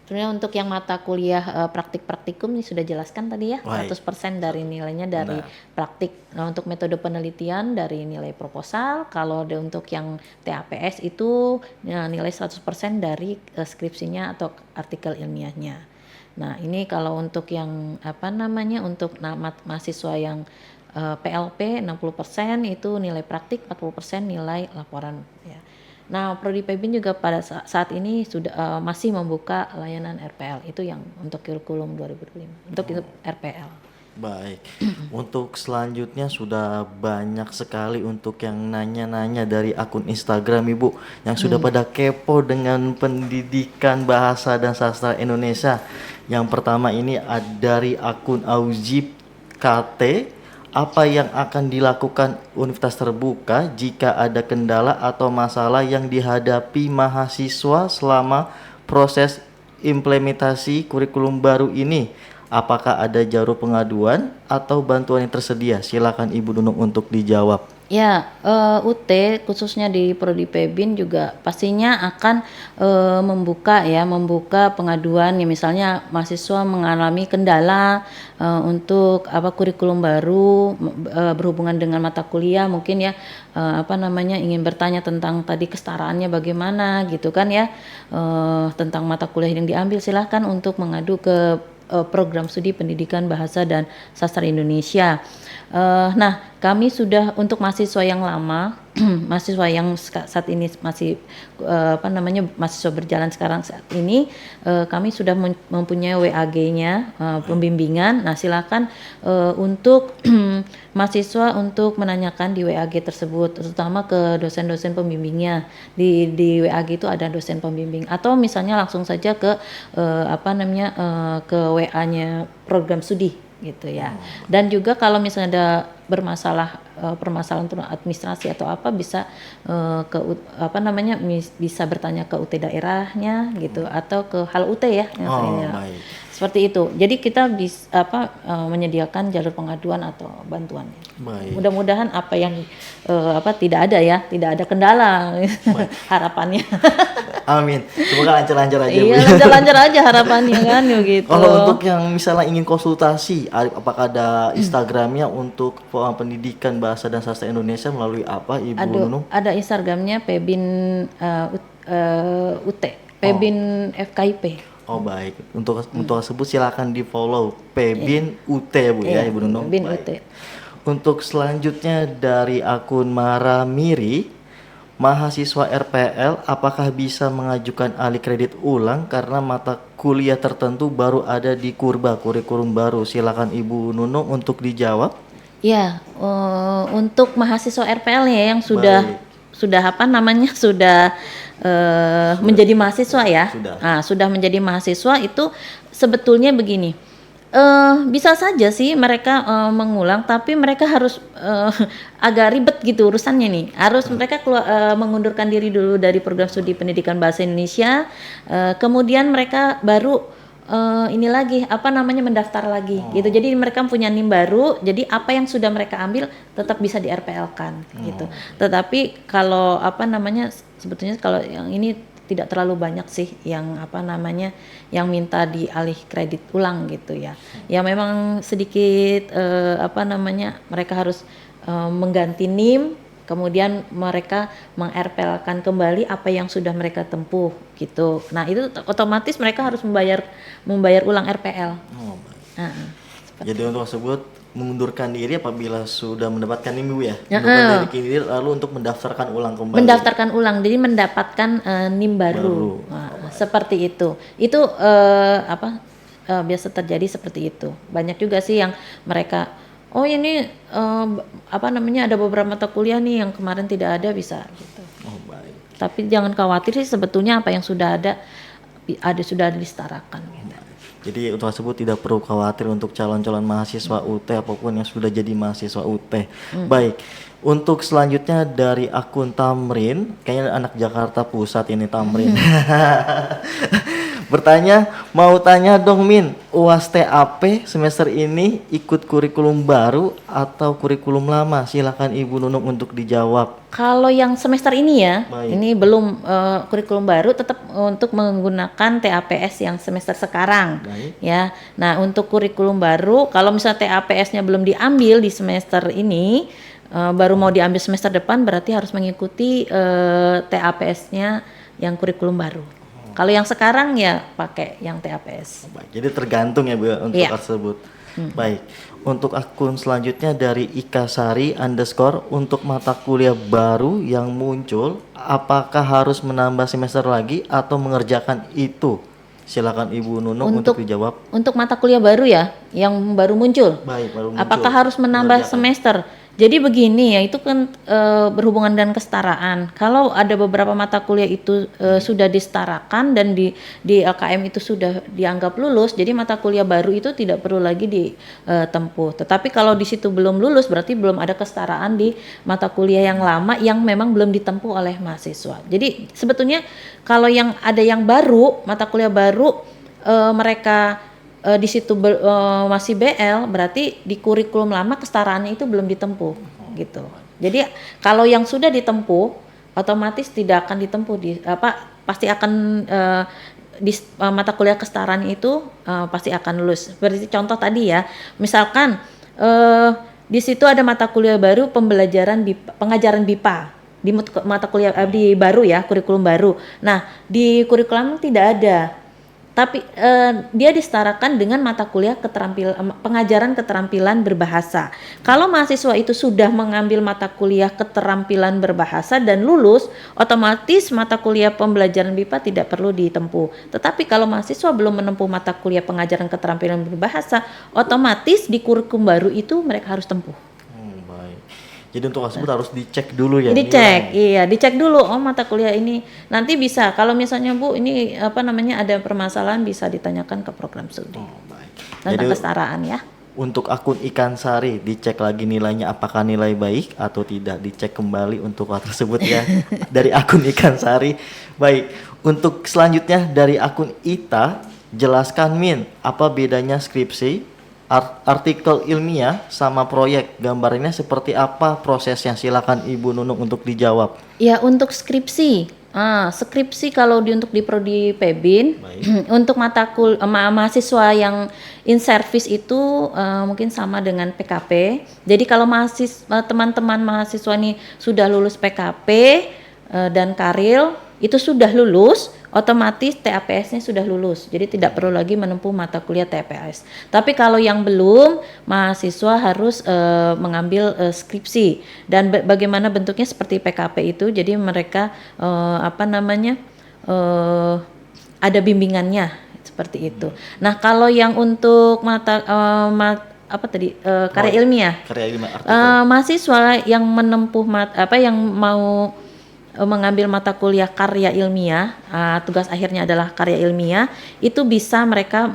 Sebenarnya untuk yang mata kuliah praktik-praktikum ini sudah jelaskan tadi ya, 100% dari nilainya dari praktik. Nah, untuk metode penelitian dari nilai proposal, kalau untuk yang TAPS itu nilai 100% dari skripsinya atau artikel ilmiahnya. Nah, ini kalau untuk yang untuk mahasiswa yang PLP 60% itu nilai praktik, 40% nilai laporan ya. Nah, Prodi Pebin juga pada saat ini sudah masih membuka layanan RPL itu yang untuk kurikulum 2025 untuk itu RPL. Baik, untuk selanjutnya sudah banyak sekali untuk yang nanya-nanya dari akun Instagram Ibu yang sudah pada kepo dengan pendidikan bahasa dan sastra Indonesia. Yang pertama ini dari akun Aujib KT, apa yang akan dilakukan Universitas Terbuka jika ada kendala atau masalah yang dihadapi mahasiswa selama proses implementasi kurikulum baru ini? Apakah ada jalur pengaduan atau bantuan yang tersedia? Silakan Ibu Nunung untuk dijawab. Ya, UT khususnya di Prodi Pebin juga pastinya akan membuka pengaduan ya, misalnya mahasiswa mengalami kendala untuk kurikulum baru berhubungan dengan mata kuliah mungkin ya ingin bertanya tentang tadi kesetaraannya bagaimana gitu kan ya, tentang mata kuliah yang diambil silahkan untuk mengadu ke program studi pendidikan bahasa dan sastra Indonesia. Nah, kami sudah untuk mahasiswa yang lama, mahasiswa yang saat ini masih mahasiswa berjalan sekarang saat ini, kami sudah mempunyai WAG-nya pembimbingan. Nah, silakan untuk mahasiswa untuk menanyakan di WAG tersebut, terutama ke dosen-dosen pembimbingnya. Di WAG itu ada dosen pembimbing atau misalnya langsung saja ke ke WA-nya program studi gitu ya. Dan juga kalau misalnya ada permasalahan administrasi atau apa bisa bisa bertanya ke UT daerahnya gitu atau ke Hal UT ya. Baik. Seperti itu. Jadi kita bisa menyediakan jalur pengaduan atau bantuan. Baik. Mudah-mudahan apa yang tidak ada kendala harapannya. Amin. Semoga lancar-lancar aja. Iya, lancar-lancar aja harapannya kan gitu. Kalau untuk yang misalnya ingin konsultasi, apakah ada Instagramnya untuk pendidikan bahasa dan sastra Indonesia melalui apa Ibu Nunung? Ada Instagramnya Pebin UT, Pebin FKIP. Oh baik, untuk tersebut silakan di follow Pebin UT ya Bu ya Ibu Nunung. Pebin UT. Untuk selanjutnya dari akun Maramiri, mahasiswa RPL apakah bisa mengajukan alih kredit ulang karena mata kuliah tertentu baru ada di kurikulum baru? Silakan Ibu Nunung untuk dijawab. Ya, untuk mahasiswa RPL ya yang sudah menjadi mahasiswa ya. Sudah menjadi mahasiswa itu sebetulnya begini. Bisa saja sih mereka mengulang, tapi mereka harus agak ribet gitu urusannya nih. Harus mereka mengundurkan diri dulu dari program studi pendidikan bahasa Indonesia, kemudian mereka baru ini lagi mendaftar lagi gitu. Jadi mereka punya NIM baru, jadi apa yang sudah mereka ambil tetap bisa di RPL-kan gitu. Tetapi kalau sebetulnya kalau yang ini tidak terlalu banyak sih yang yang minta dialih kredit ulang gitu ya. Ya memang sedikit mereka harus mengganti NIM, kemudian mereka meng-RPL-kan kembali apa yang sudah mereka tempuh gitu. Nah, itu otomatis mereka harus membayar ulang RPL. Oh, baik. Jadi untuk tersebut mengundurkan diri apabila sudah mendapatkan NIM, Bu ya. Mengundurkan diri lalu untuk mendaftarkan ulang kembali. Mendaftarkan ulang, jadi mendapatkan NIM baru. Nah, seperti itu. Itu biasa terjadi seperti itu. Banyak juga sih yang mereka ini ada beberapa mata kuliah nih yang kemarin tidak ada, bisa gitu. Oh, baik. Tapi jangan khawatir sih, sebetulnya apa yang sudah ada sudah disetarakan gitu. Jadi untuk tersebut tidak perlu khawatir untuk calon-calon mahasiswa UT apapun yang sudah jadi mahasiswa UT. Baik, untuk selanjutnya dari akun Tamrin, kayaknya anak Jakarta Pusat ini Tamrin. Bertanya, mau tanya dong Min, UAS TAP semester ini ikut kurikulum baru atau kurikulum lama? Silakan Ibu Nunung untuk dijawab. Kalau yang semester ini ya, Baik. ini belum kurikulum baru, tetap untuk menggunakan TAPS yang semester sekarang. Baik. Ya. Nah, untuk kurikulum baru, kalau misalnya TAPS-nya belum diambil di semester ini, baru mau diambil semester depan, berarti harus mengikuti TAPS-nya yang kurikulum baru. Kalau yang sekarang ya pakai yang TAPS. Baik, jadi tergantung ya Bu untuk Iya. tersebut. Baik, untuk akun selanjutnya dari Ika Sari _ untuk mata kuliah baru yang muncul, apakah harus menambah semester lagi atau mengerjakan itu? Silakan Ibu Nunung untuk dijawab. Untuk mata kuliah baru ya, yang baru muncul. Baik, baru muncul. Apakah harus menambah semester? Jadi begini ya, itu kan berhubungan dengan kesetaraan. Kalau ada beberapa mata kuliah itu sudah disetarakan dan di LKM itu sudah dianggap lulus, jadi mata kuliah baru itu tidak perlu lagi ditempuh. Tetapi kalau di situ belum lulus, berarti belum ada kesetaraan di mata kuliah yang lama yang memang belum ditempuh oleh mahasiswa. Jadi sebetulnya kalau yang ada yang baru, mata kuliah baru, mereka di situ masih BL, berarti di kurikulum lama kesetaraannya itu belum ditempuh gitu. Jadi kalau yang sudah ditempuh otomatis tidak akan ditempuh pasti akan di mata kuliah kesetaraan itu pasti akan lulus. Seperti contoh tadi ya, misalkan di situ ada mata kuliah baru pengajaran BIPA di mata kuliah di baru ya, kurikulum baru. Nah, di kurikulum tidak ada. Tapi dia disetarakan dengan mata kuliah pengajaran keterampilan berbahasa. Kalau mahasiswa itu sudah mengambil mata kuliah keterampilan berbahasa dan lulus, otomatis mata kuliah pembelajaran BIPA tidak perlu ditempuh. Tetapi kalau mahasiswa belum menempuh mata kuliah pengajaran keterampilan berbahasa, otomatis di kurikulum baru itu mereka harus tempuh. Jadi untuk tersebut harus dicek dulu ya? Dicek dulu. Oh, mata kuliah ini nanti bisa. Kalau misalnya Bu, ini ada permasalahan, bisa ditanyakan ke program studi. Baik. Tentang kesetaraan ya. Untuk akun Ikan Sari, dicek lagi nilainya apakah nilai baik atau tidak. Dicek kembali untuk hal tersebut ya. Dari akun Ikan Sari. Baik, untuk selanjutnya dari akun Ita, jelaskan Min, apa bedanya skripsi, artikel ilmiah sama proyek, gambarnya seperti apa prosesnya? Silakan Ibu Nunung untuk dijawab. Ya, untuk skripsi, skripsi kalau untuk di prodi Pebin, untuk mahasiswa yang in service itu mungkin sama dengan PKP. Jadi kalau teman-teman mahasiswa ini sudah lulus PKP dan Karil itu sudah lulus, otomatis TAPS-nya sudah lulus. Jadi tidak perlu lagi menempuh mata kuliah TAPS. Tapi kalau yang belum, mahasiswa harus mengambil skripsi. Dan bagaimana bentuknya seperti PKP itu. Jadi mereka ada bimbingannya seperti itu. Nah, kalau yang untuk karya ilmiah, mahasiswa yang menempuh yang mau mengambil mata kuliah karya ilmiah, tugas akhirnya adalah karya ilmiah, itu bisa mereka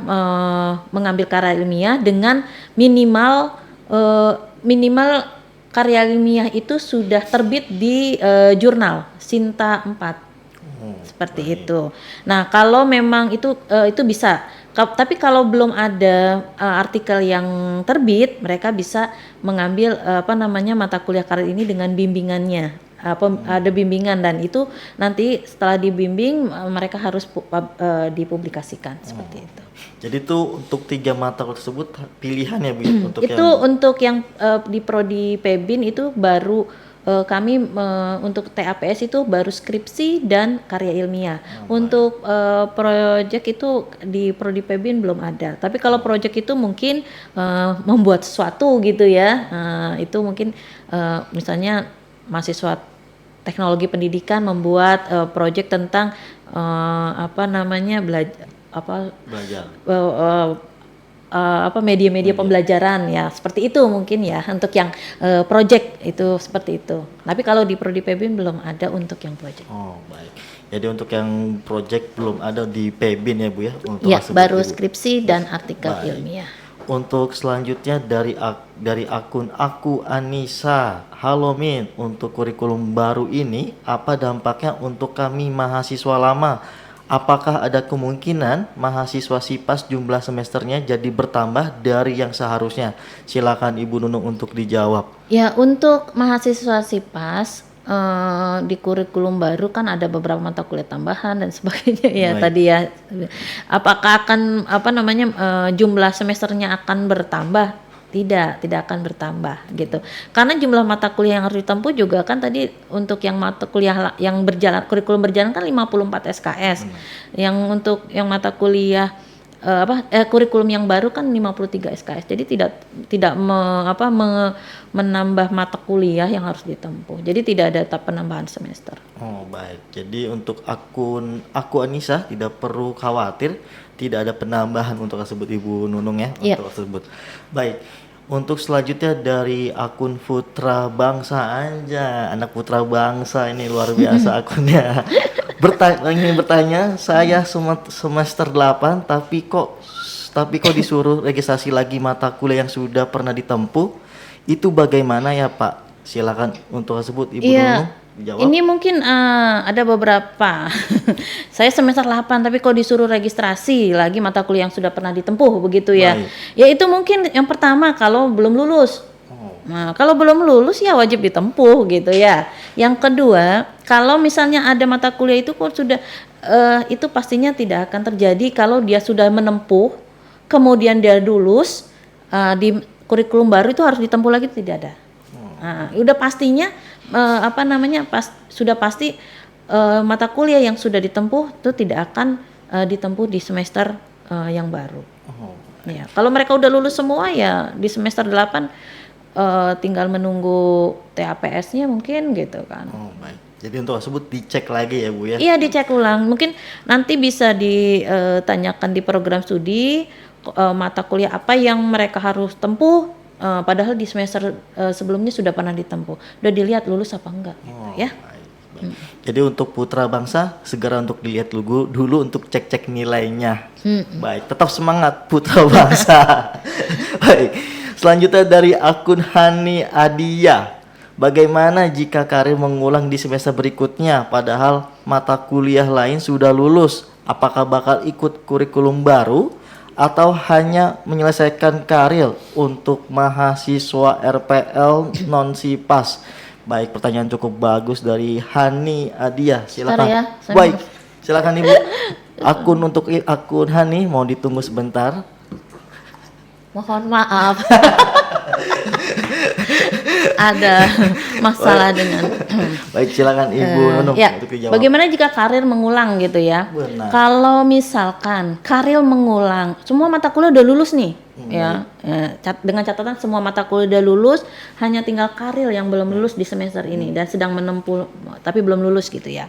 mengambil karya ilmiah dengan minimal karya ilmiah itu sudah terbit di jurnal Sinta 4. Seperti itu. Nah, kalau memang itu bisa. Tapi kalau belum ada artikel yang terbit, mereka bisa mengambil mata kuliah karya ini dengan bimbingannya. Ada bimbingan, dan itu nanti setelah dibimbing mereka harus dipublikasikan seperti itu. Jadi tuh untuk 3 mata kuliah tersebut pilihan ya Bu ya, untuk Itu yang untuk yang di prodi Pebin itu baru kami untuk TAPS itu baru skripsi dan karya ilmiah. Untuk proyek itu di prodi Pebin belum ada. Tapi kalau proyek itu mungkin membuat sesuatu gitu ya. Itu mungkin misalnya mahasiswa teknologi pendidikan membuat proyek tentang belajar. Media-media pembelajaran ya, seperti itu mungkin ya untuk yang project itu seperti itu. Tapi kalau di prodi Pebin belum ada untuk yang project. Oh, baik. Jadi untuk yang project belum ada di Pebin ya Bu ya, untuk Ya, tersebut, baru Ibu. skripsi dan artikel Baik. ilmiah. Untuk selanjutnya dari akun Aku Anissa. Halo Min, untuk kurikulum baru ini apa dampaknya untuk kami mahasiswa lama? Apakah ada kemungkinan mahasiswa SIPAS jumlah semesternya jadi bertambah dari yang seharusnya? Silakan Ibu Nunung untuk dijawab. Ya, untuk mahasiswa SIPAS di kurikulum baru kan ada beberapa mata kuliah tambahan dan sebagainya ya. Baik. Tadi ya, apakah akan jumlah semesternya akan bertambah? Tidak akan bertambah gitu. Karena jumlah mata kuliah yang harus ditempuh juga kan tadi untuk yang mata kuliah yang berjalan, kurikulum berjalan kan 54 SKS. Yang untuk yang mata kuliah kurikulum yang baru kan 53 SKS. Jadi tidak menambah mata kuliah yang harus ditempuh. Jadi tidak ada penambahan semester. Oh, baik. Jadi untuk akun Aku Anissa tidak perlu khawatir, tidak ada penambahan untuk tersebut Ibu Nunung ya, Iya. untuk tersebut. Baik. Untuk selanjutnya dari akun Putra Bangsa, aja anak Putra Bangsa ini luar biasa akunnya. Ingin bertanya, saya semester 8 tapi kok disuruh registrasi lagi mata kuliah yang sudah pernah ditempuh. Itu bagaimana ya Pak? Silakan untuk tersebut Ibu Nunung dijawab. Ini mungkin ada beberapa. Saya semester 8 tapi kok disuruh registrasi lagi mata kuliah yang sudah pernah ditempuh begitu ya. Baik. Ya itu mungkin yang pertama kalau belum lulus. Nah, kalau belum lulus ya wajib ditempuh gitu ya. Yang kedua, kalau misalnya ada mata kuliah itu kok sudah itu pastinya tidak akan terjadi kalau dia sudah menempuh kemudian dia lulus di kurikulum baru itu harus ditempuh lagi, tidak ada. Nah, udah pastinya sudah pasti mata kuliah yang sudah ditempuh itu tidak akan ditempuh di semester yang baru. Ya, kalau mereka udah lulus semua ya di semester 8 tinggal menunggu TAPS-nya mungkin gitu kan. Oh, baik. Jadi untuk tersebut dicek lagi ya Bu ya. Iya, dicek ulang. Mungkin nanti bisa ditanyakan di program studi mata kuliah apa yang mereka harus tempuh. Padahal di semester sebelumnya sudah pernah ditempuh. Udah dilihat lulus apa enggak gitu ya. Baik. Jadi untuk Putra Bangsa segera untuk dilihat dulu untuk cek-cek nilainya. Baik, tetap semangat Putra Bangsa. Baik. Selanjutnya dari akun Hani Adia. Bagaimana jika karir mengulang di semester berikutnya padahal mata kuliah lain sudah lulus? Apakah bakal ikut kurikulum baru atau hanya menyelesaikan karir untuk mahasiswa RPL non SIPAS? Baik, pertanyaan cukup bagus dari Hani Adia. Silakan. Sorry ya, saya Baik, silakan Ibu. Akun Hani mau ditunggu sebentar. Mohon maaf. Ada masalah dengan Baik, silakan Ibu Nunung ya, untuk dijawab. bagaimana jika karir mengulang gitu ya? Benar. Kalau misalkan karir mengulang, semua mata kuliah udah lulus nih, dengan catatan semua mata kuliah udah lulus, hanya tinggal karir yang belum lulus di semester ini dan sedang menempuh, tapi belum lulus gitu ya.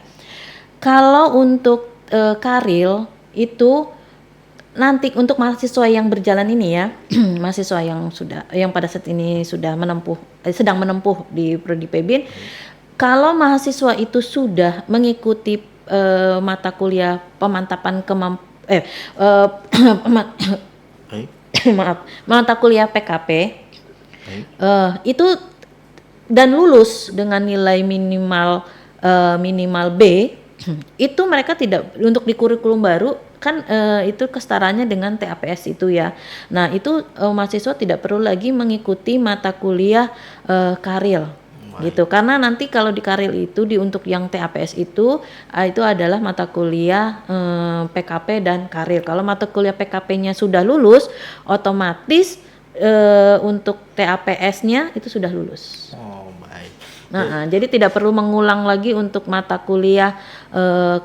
Kalau untuk karir itu nanti untuk mahasiswa yang berjalan ini ya, mahasiswa yang pada saat ini sudah sedang menempuh di prodi Pebin, Kalau mahasiswa itu sudah mengikuti mata kuliah pemantapan Baik, maaf, mata kuliah PKP baik, itu dan lulus dengan nilai minimal B, itu mereka tidak, untuk di kurikulum baru kan itu kesetaranya dengan TAPS itu ya. Nah itu mahasiswa tidak perlu lagi mengikuti mata kuliah karil gitu, karena nanti kalau di karil itu untuk yang TAPS itu adalah mata kuliah PKP dan karil. Kalau mata kuliah PKP-nya sudah lulus, otomatis untuk TAPS-nya itu sudah lulus. oh baik. Nah, jadi tidak perlu mengulang lagi untuk mata kuliah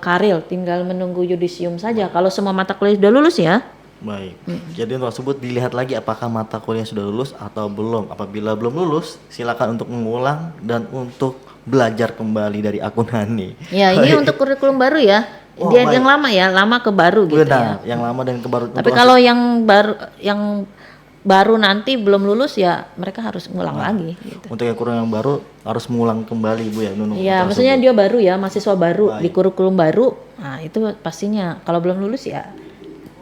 karil, tinggal menunggu yudisium saja. Kalau semua mata kuliah sudah lulus ya. Baik, jadi untuk tersebut dilihat lagi apakah mata kuliah sudah lulus atau belum. Apabila belum lulus, silakan untuk mengulang dan untuk belajar kembali dari akun Hani. Ya, ini untuk kurikulum baru ya. Oh, Dia baik. yang lama ya, lama ke baru gitu ya. Benar, yang lama dan ke baru. Tapi kalau yang baru nanti belum lulus ya mereka harus ngulang lagi gitu. untuk yang kurang yang baru harus mengulang kembali Bu ya, Nunung. Iya, maksudnya dia baru ya, mahasiswa baru di kurikulum baru. Nah, itu pastinya kalau belum lulus ya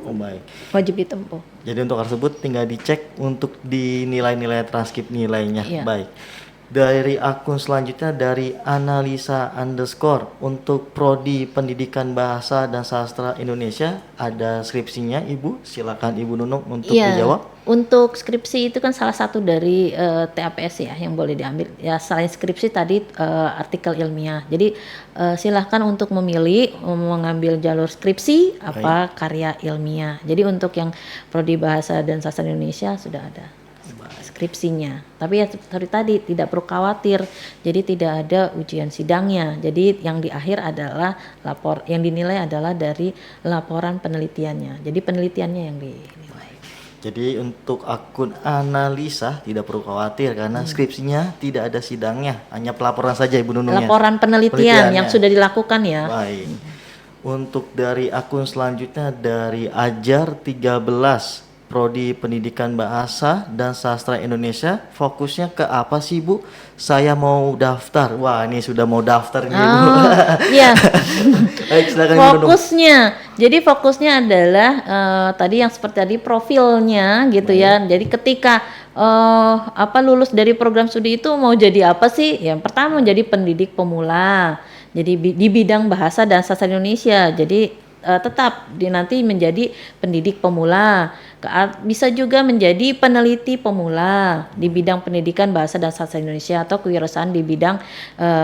Oh baik. wajib ditempuh. Jadi untuk tersebut tinggal dicek untuk di nilai-nilai transkrip nilainya. Iya. Baik. Dari akun selanjutnya dari analisa underscore untuk prodi pendidikan bahasa dan sastra Indonesia ada skripsinya Ibu, silakan Ibu Nunung untuk dijawab. Untuk skripsi itu kan salah satu dari TAPS ya yang boleh diambil. Ya selain skripsi tadi artikel ilmiah. Jadi silahkan untuk memilih mengambil jalur skripsi apa karya ilmiah. Jadi untuk yang prodi bahasa dan sastra Indonesia sudah ada skripsinya. Tapi ya seperti tadi tidak perlu khawatir. Jadi tidak ada ujian sidangnya. Jadi yang di akhir adalah yang dinilai adalah dari laporan penelitiannya. Jadi penelitiannya yang dinilai. Jadi untuk akun analisa tidak perlu khawatir karena skripsinya tidak ada sidangnya, hanya pelaporan saja Ibu Nunung ya. Laporan penelitian yang sudah dilakukan ya. Baik. Untuk dari akun selanjutnya dari Ajar 13 Prodi Pendidikan Bahasa dan Sastra Indonesia, fokusnya ke apa sih Bu? Saya mau daftar. Wah ini sudah mau daftar nih Bu. Iya. Baik, silakan Ibu Nunung. Fokusnya, jadi fokusnya adalah tadi yang seperti tadi profilnya gitu ya. Jadi ketika lulus dari program studi itu mau jadi apa sih? Yang pertama menjadi pendidik pemula. Jadi di bidang bahasa dan sastra Indonesia. Jadi tetap nanti menjadi pendidik pemula. Bisa juga menjadi peneliti pemula di bidang pendidikan bahasa dan sastra Indonesia atau kewirausahaan di bidang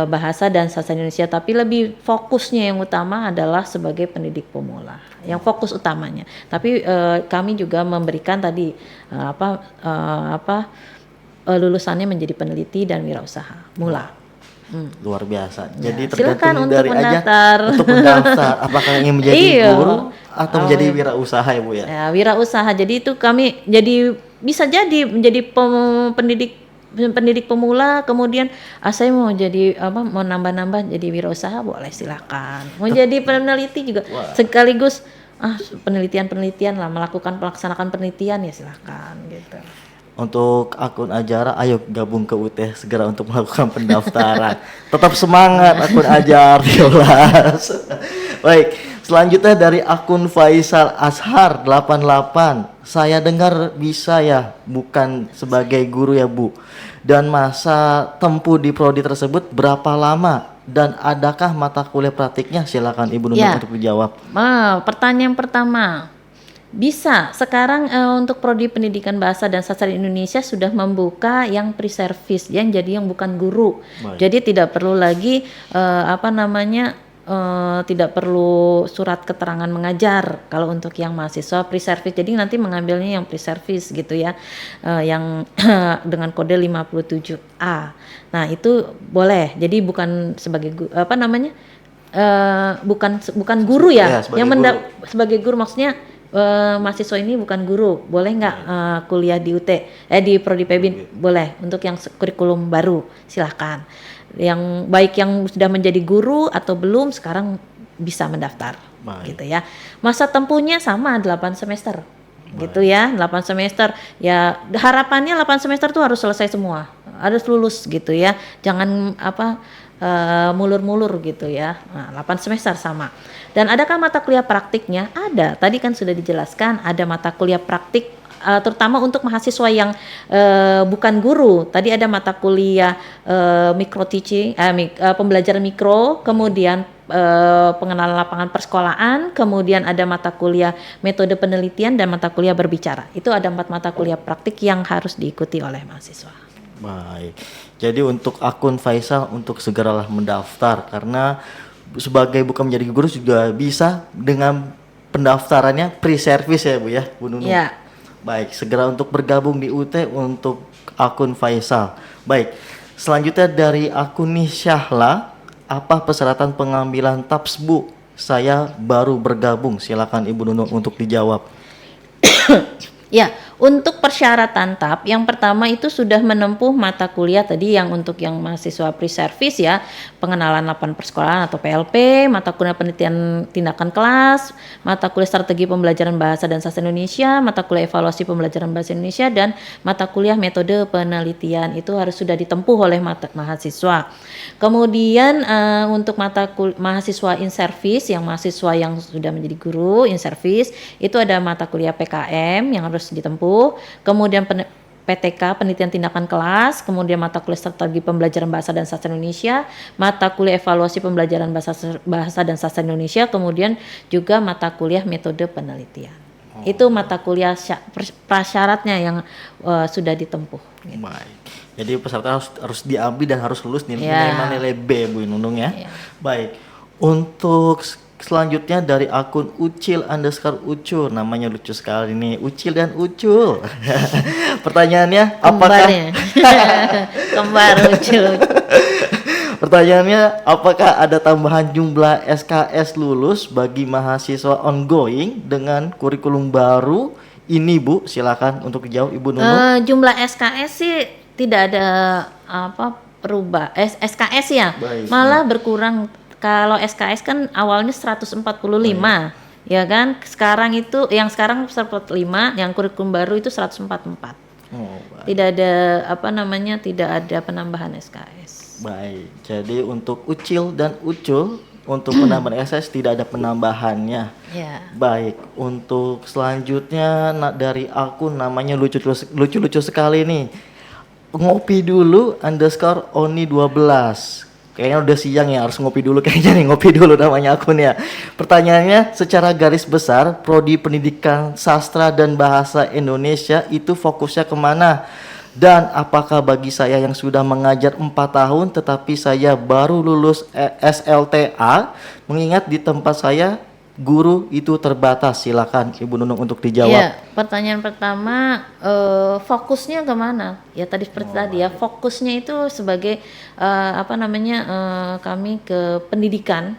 bahasa dan sastra Indonesia. Tapi lebih fokusnya yang utama adalah sebagai pendidik pemula. Yang fokus utamanya. Tapi kami juga memberikan tadi lulusannya menjadi peneliti dan wirausaha mula. Luar biasa. Jadi silakan tergantung dari mendaftar. aja untuk mendaftar apakah ingin menjadi Iya. guru atau menjadi wirausaha ya Bu ya. Ya, wirausaha. Jadi itu kami bisa jadi menjadi pendidik pemula, kemudian saya mau jadi mau nambah-nambah jadi wirausaha, boleh silakan. Mau jadi peneliti juga sekaligus penelitian lah, melaksanakan penelitian ya silakan gitu. Untuk akun Ajara, ayo gabung ke UT segera untuk melakukan pendaftaran. Tetap semangat akun Ajar 13. Baik, selanjutnya dari akun Faisal Ashar 88. Saya dengar bisa ya, bukan sebagai guru ya Bu. Dan masa tempuh di prodi tersebut berapa lama? Dan adakah mata kuliah praktiknya? Silakan Ibu Nunung untuk dijawab. Pertanyaan pertama. Bisa, sekarang untuk prodi pendidikan bahasa dan sastra Indonesia sudah membuka yang pre-service, yang jadi yang bukan guru. Baik. Jadi tidak perlu lagi tidak perlu surat keterangan mengajar kalau untuk yang mahasiswa pre-service. Jadi nanti mengambilnya yang pre-service gitu ya, yang dengan kode 57A. Nah itu boleh. Jadi bukan sebagai bukan guru ya, sebagai guru maksudnya. Mahasiswa ini bukan guru, boleh nggak kuliah di UT, di Prodi Pebin, boleh. Untuk yang kurikulum baru silahkan. Yang baik yang sudah menjadi guru atau belum sekarang bisa mendaftar, gitu ya. Masa tempuhnya sama 8 semester, gitu ya, 8 semester. Ya harapannya 8 semester tuh harus selesai semua, harus lulus gitu ya. Jangan mulur-mulur gitu ya. Nah, 8 semester sama. Dan adakah mata kuliah praktiknya? Ada. Tadi kan sudah dijelaskan ada mata kuliah praktik terutama untuk mahasiswa yang bukan guru. Tadi ada mata kuliah micro teaching, pembelajaran mikro, kemudian pengenalan lapangan persekolahan, kemudian ada mata kuliah metode penelitian dan mata kuliah berbicara. Itu ada 4 mata kuliah praktik yang harus diikuti oleh mahasiswa. Baik. Jadi untuk akun Faisal untuk segeralah mendaftar karena sebagai bukan menjadi guru juga bisa dengan pendaftarannya pre-service ya Bu ya, Bu Nunung. Ya. Baik, segera untuk bergabung di UT untuk akun Faisal. Baik, selanjutnya dari akun Nisyahla, apa persyaratan pengambilan TAPS Bu? Saya baru bergabung, silakan Ibu Nunung untuk dijawab. Ya, untuk persyaratan TAP yang pertama itu sudah menempuh mata kuliah tadi yang untuk yang mahasiswa pre-service ya, pengenalan lapangan persekolahan atau PLP, mata kuliah penelitian tindakan kelas, mata kuliah strategi pembelajaran bahasa dan sastra Indonesia, mata kuliah evaluasi pembelajaran bahasa Indonesia dan mata kuliah metode penelitian itu harus sudah ditempuh oleh mahasiswa. Kemudian untuk mahasiswa in service yang mahasiswa yang sudah menjadi guru in service itu ada mata kuliah PKM yang harus ditempuh, kemudian PTK penelitian tindakan kelas, kemudian mata kuliah strategi pembelajaran bahasa dan sastra Indonesia, mata kuliah evaluasi pembelajaran bahasa dan sastra Indonesia, kemudian juga mata kuliah metode penelitian. Itu mata kuliah prasyaratnya yang sudah ditempuh. Gitu. Baik. Jadi peserta harus diambil dan harus lulus minimal nilai B Bu Nunung ya. Baik. Untuk selanjutnya dari akun Ucil_Ucul, namanya lucu sekali nih, Ucil dan Ucul. Pertanyaannya, apakah kembar Ucil? Pertanyaannya, apakah ada tambahan jumlah SKS lulus bagi mahasiswa ongoing dengan kurikulum baru ini Bu? Silakan untuk dijawab Ibu Nunung. Jumlah SKS sih tidak ada berubah. SKS ya, baik, malah berkurang. Kalau SKS kan awalnya 145, ya kan? Sekarang itu yang sekarang 145, yang kurikulum baru itu 144. Tidak ada tidak ada penambahan SKS. Baik. Jadi untuk Ucil dan Ucul untuk penambahan SKS tidak ada penambahannya. Ya. Baik. Untuk selanjutnya dari akun namanya lucu-lucu sekali nih. Ngopi dulu _Oni 12. Kayaknya udah siang ya, harus ngopi dulu kayaknya nih, ngopi dulu namanya akunnya. Pertanyaannya, secara garis besar, Prodi Pendidikan Sastra dan Bahasa Indonesia itu fokusnya kemana? Dan apakah bagi saya yang sudah mengajar 4 tahun tetapi saya baru lulus SLTA, mengingat di tempat saya guru itu terbatas? Silakan Ibu Nunung untuk dijawab. Ya, pertanyaan pertama, fokusnya kemana? Ya tadi seperti tadi ya, fokusnya itu sebagai kami ke pendidikan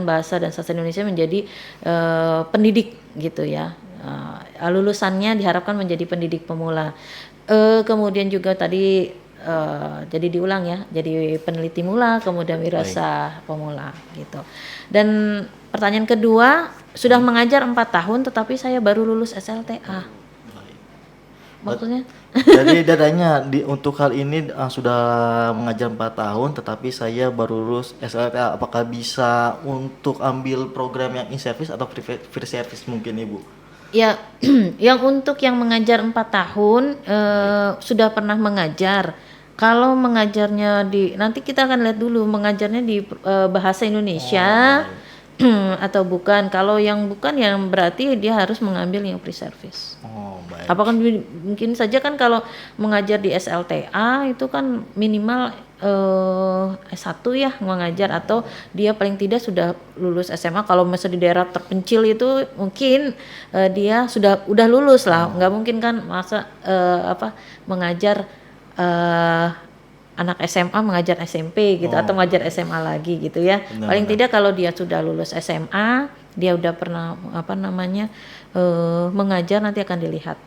bahasa dan sastra Indonesia menjadi pendidik gitu ya. Lulusannya diharapkan menjadi pendidik pemula. Kemudian juga tadi jadi diulang ya, jadi peneliti mula, kemudian wirausaha pemula gitu. Dan pertanyaan kedua, sudah mengajar 4 tahun tetapi saya baru lulus SLTA. Maksudnya? Jadi dadanya untuk hal ini sudah mengajar 4 tahun tetapi saya baru lulus SLTA. Apakah bisa untuk ambil program yang in-service atau free service mungkin Ibu? Ya, yang untuk yang mengajar 4 tahun sudah pernah mengajar. Kalau mengajarnya nanti kita akan lihat dulu mengajarnya di bahasa Indonesia atau bukan. Kalau yang bukan yang berarti dia harus mengambil yang free service. Baik. Apakah mungkin saja kan kalau mengajar di SLTA itu kan minimal S1 ya mengajar atau dia paling tidak sudah lulus SMA. Kalau misalnya di daerah terpencil itu mungkin dia udah lulus lah. Nggak mungkin kan masa mengajar anak SMA mengajar SMP gitu atau mengajar SMA lagi gitu ya. Paling tidak kalau dia sudah lulus SMA, dia udah pernah mengajar, nanti akan dilihat.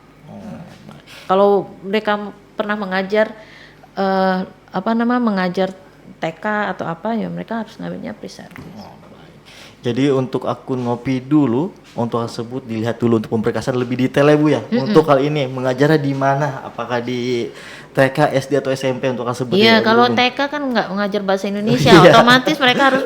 Kalau mereka pernah mengajar mengajar TK atau apa ya mereka harus ngambilnya pre-service. Jadi untuk akun ngopi dulu, untuk tersebut dilihat dulu untuk pemberkasan lebih detail ya Bu ya. Untuk kali ini mengajarnya di mana? Apakah di TK, SD atau SMP untuk tersebut Iya, ya? kalau Bu? TK kan nggak mengajar bahasa Indonesia, Iya. otomatis mereka harus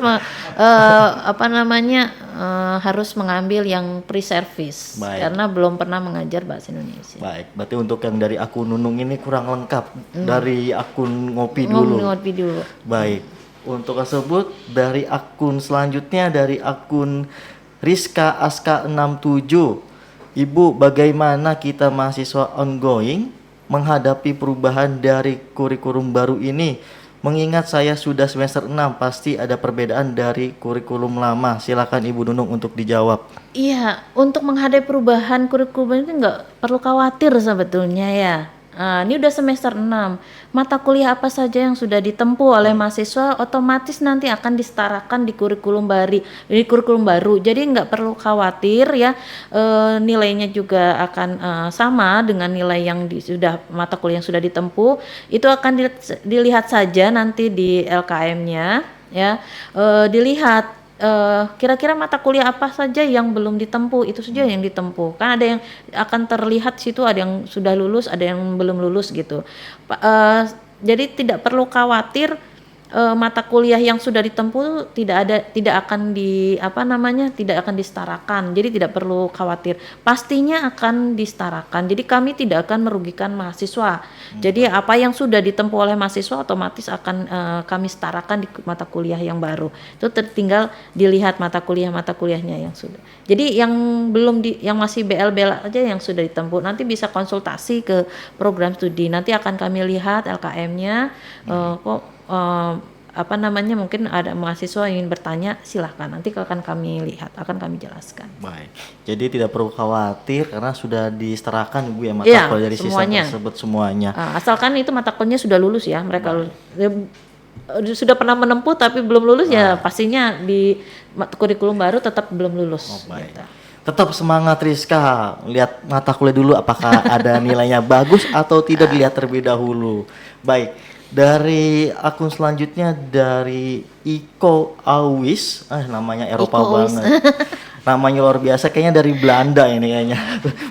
harus mengambil yang pre-service Baik. karena belum pernah mengajar bahasa Indonesia. Baik, berarti untuk yang dari akun Nunung ini kurang lengkap. Dari akun ngopi dulu. Ngopi dulu. Baik, untuk tersebut dari akun selanjutnya dari akun Rizka Aska 67. Ibu, bagaimana kita mahasiswa ongoing menghadapi perubahan dari kurikulum baru ini? Mengingat saya sudah semester 6, pasti ada perbedaan dari kurikulum lama. Silakan Ibu Nunung untuk dijawab. Iya, untuk menghadapi perubahan kurikulum itu nggak perlu khawatir sebetulnya ya. Ini udah semester 6. Mata kuliah apa saja yang sudah ditempuh oleh mahasiswa otomatis nanti akan disetarakan di kurikulum baru. Jadi nggak perlu khawatir ya. Nilainya juga akan sama dengan nilai yang sudah mata kuliah yang sudah ditempuh. Itu akan dilihat saja nanti di LKM-nya ya. Dilihat kira-kira mata kuliah apa saja yang belum ditempuh, itu saja yang ditempuh. Kan ada yang akan terlihat situ, ada yang sudah lulus, ada yang belum lulus gitu. Jadi tidak perlu khawatir mata kuliah yang sudah ditempuh tidak akan disetarakan. Jadi tidak perlu khawatir. Pastinya akan disetarakan. Jadi kami tidak akan merugikan mahasiswa. Jadi apa yang sudah ditempuh oleh mahasiswa otomatis akan kami setarakan di mata kuliah yang baru. Itu tinggal dilihat mata kuliahnya yang sudah. Jadi yang yang masih BL aja yang sudah ditempuh nanti bisa konsultasi ke program studi. Nanti akan kami lihat LKM-nya mungkin ada mahasiswa yang ingin bertanya, silahkan nanti akan kami lihat, akan kami jelaskan. Baik, jadi tidak perlu khawatir karena sudah disetarakan Ibu ya mata kuliah dari semuanya. sistem tersebut semuanya. Asalkan itu mata kuliahnya sudah lulus ya, mereka sudah pernah menempuh tapi belum lulus ya pastinya di kurikulum baru tetap belum lulus. Baik. Gitu. Tetap semangat Rizka, lihat mata kuliah dulu apakah ada nilainya bagus atau tidak, dilihat terlebih dahulu. Baik, dari akun selanjutnya dari Iko Awis, namanya Eropa Iko Awis. banget. Namanya luar biasa, kayaknya dari Belanda ini kayaknya.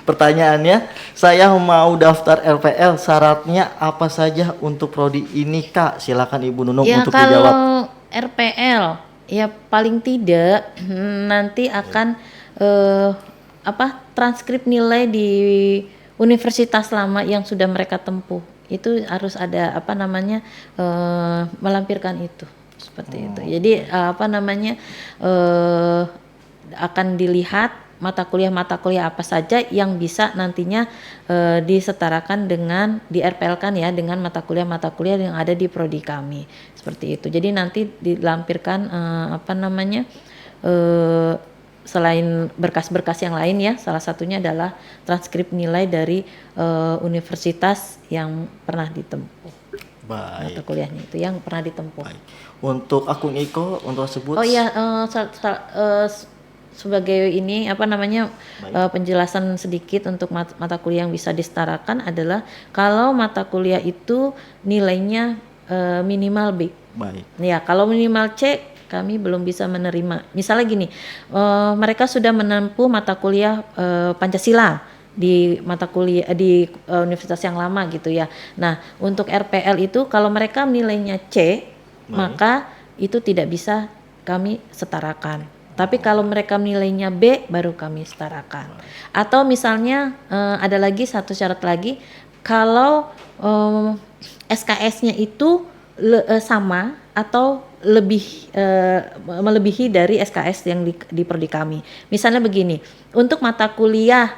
Pertanyaannya, saya mau daftar LPL, syaratnya apa saja untuk prodi ini Kak? Silakan Ibu Nunung untuk dijawab. Kalau RPL ya paling tidak nanti akan transkrip nilai di universitas lama yang sudah mereka tempuh. Itu harus ada melampirkan itu seperti itu. Jadi akan dilihat mata kuliah apa saja yang bisa nantinya disetarakan dengan di RPL-kan ya dengan mata kuliah yang ada di prodi kami seperti itu. Jadi nanti dilampirkan selain berkas-berkas yang lain ya, salah satunya adalah transkrip nilai dari universitas yang pernah ditempuh. Baik. Mata kuliahnya itu yang pernah ditempuh. Baik. Untuk akun Iko untuk tersebut. Oh iya, sebagai ini penjelasan sedikit untuk mata kuliah yang bisa disetarakan adalah kalau mata kuliah itu nilainya minimal B. Baik. Ya, kalau minimal C kami belum bisa menerima. Misalnya gini, mereka sudah menempuh mata kuliah Pancasila di mata kuliah di universitas yang lama gitu ya. Nah, untuk RPL itu kalau mereka nilainya C, maka itu tidak bisa kami setarakan. Tapi kalau mereka nilainya B baru kami setarakan. Atau misalnya ada lagi satu syarat lagi, kalau SKS-nya itu sama atau melebihi dari SKS yang di prodi kami. Misalnya begini, untuk mata kuliah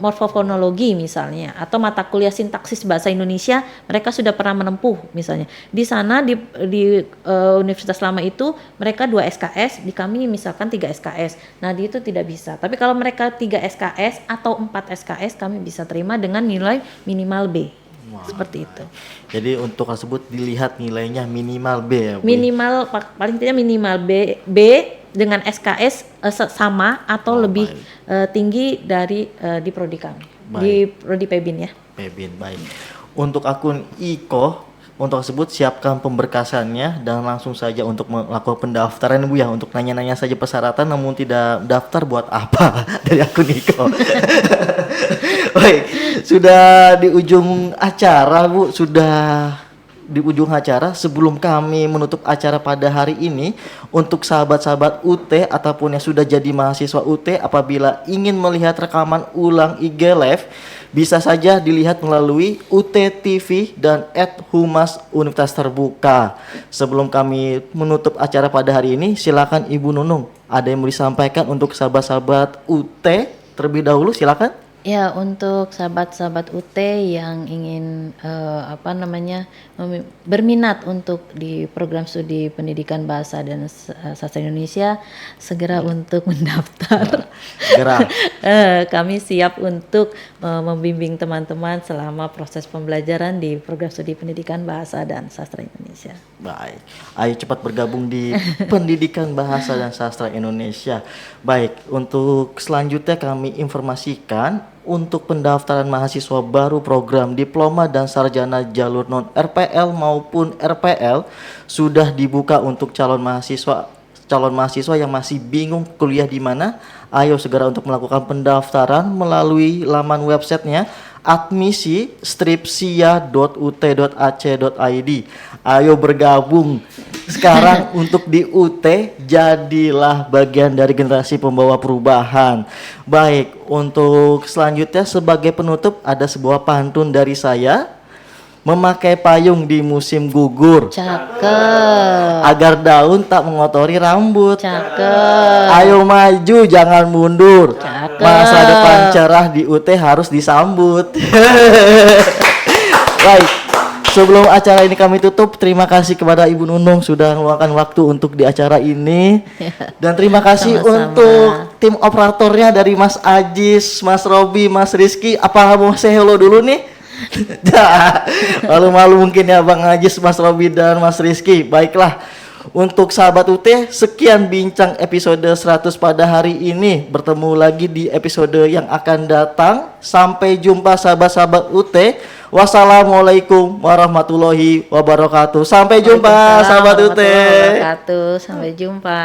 morfofonologi misalnya atau mata kuliah sintaksis bahasa Indonesia mereka sudah pernah menempuh misalnya. Di sana di universitas lama itu mereka 2 SKS, di kami misalkan 3 SKS. Nah, di itu tidak bisa. Tapi kalau mereka 3 SKS atau 4 SKS kami bisa terima dengan nilai minimal B. Seperti itu. Jadi untuk tersebut dilihat nilainya minimal B ya Bu? Minimal paling tidak minimal B dengan SKS sama atau lebih tinggi dari di prodi kami. Baik. Di prodi Pebin ya. Pebin, baik. Untuk akun Iko Untuk tersebut siapkan pemberkasannya dan langsung saja untuk melakukan pendaftaran Bu ya, untuk nanya-nanya saja persyaratan namun tidak daftar buat apa dari aku Niko. Baik, sudah di ujung acara Bu, sudah di ujung acara. Sebelum kami menutup acara pada hari ini, untuk sahabat-sahabat UT ataupun yang sudah jadi mahasiswa UT, apabila ingin melihat rekaman ulang IG Live, bisa saja dilihat melalui UT TV dan @Humas Universitas Terbuka. Sebelum kami menutup acara pada hari ini, silakan Ibu Nunung, ada yang mau disampaikan untuk sahabat-sahabat UT terlebih dahulu, silakan. Ya, untuk sahabat-sahabat UT yang ingin berminat untuk di program studi pendidikan bahasa dan sastra Indonesia, segera untuk mendaftar. Segera. Kami siap untuk membimbing teman-teman selama proses pembelajaran di program studi pendidikan bahasa dan sastra Indonesia. Baik, ayo cepat bergabung di Pendidikan Bahasa dan Sastra Indonesia. Baik, untuk selanjutnya kami informasikan untuk pendaftaran mahasiswa baru program Diploma dan Sarjana jalur non RPL maupun RPL sudah dibuka untuk calon mahasiswa yang masih bingung kuliah di mana. Ayo segera untuk melakukan pendaftaran melalui laman websitenya admisi-stripsia.ut.ac.id. Ayo bergabung sekarang untuk di UT, jadilah bagian dari generasi pembawa perubahan. Baik, untuk selanjutnya sebagai penutup ada sebuah pantun dari saya. Memakai payung di musim gugur, Cakep. agar daun tak mengotori rambut. Cakep. Ayo maju, jangan mundur. Cakep. Masa depan cerah di UT harus disambut. Baik, sebelum acara ini kami tutup, terima kasih kepada Ibu Nunung sudah meluangkan waktu untuk di acara ini. Dan terima kasih Sama-sama. untuk tim operatornya dari Mas Ajis, Mas Robi, Mas Rizky. Apa mau say hello dulu nih? Malu-malu mungkin ya Bang Ajis, Mas Robi dan Mas Rizky. Baiklah, untuk sahabat UT, sekian bincang episode 100 pada hari ini. Bertemu lagi di episode yang akan datang. Sampai jumpa sahabat-sahabat UT. Wassalamualaikum warahmatullahi wabarakatuh. Sampai jumpa sahabat UT. Warahmatullahi wabarakatuh. Sampai jumpa.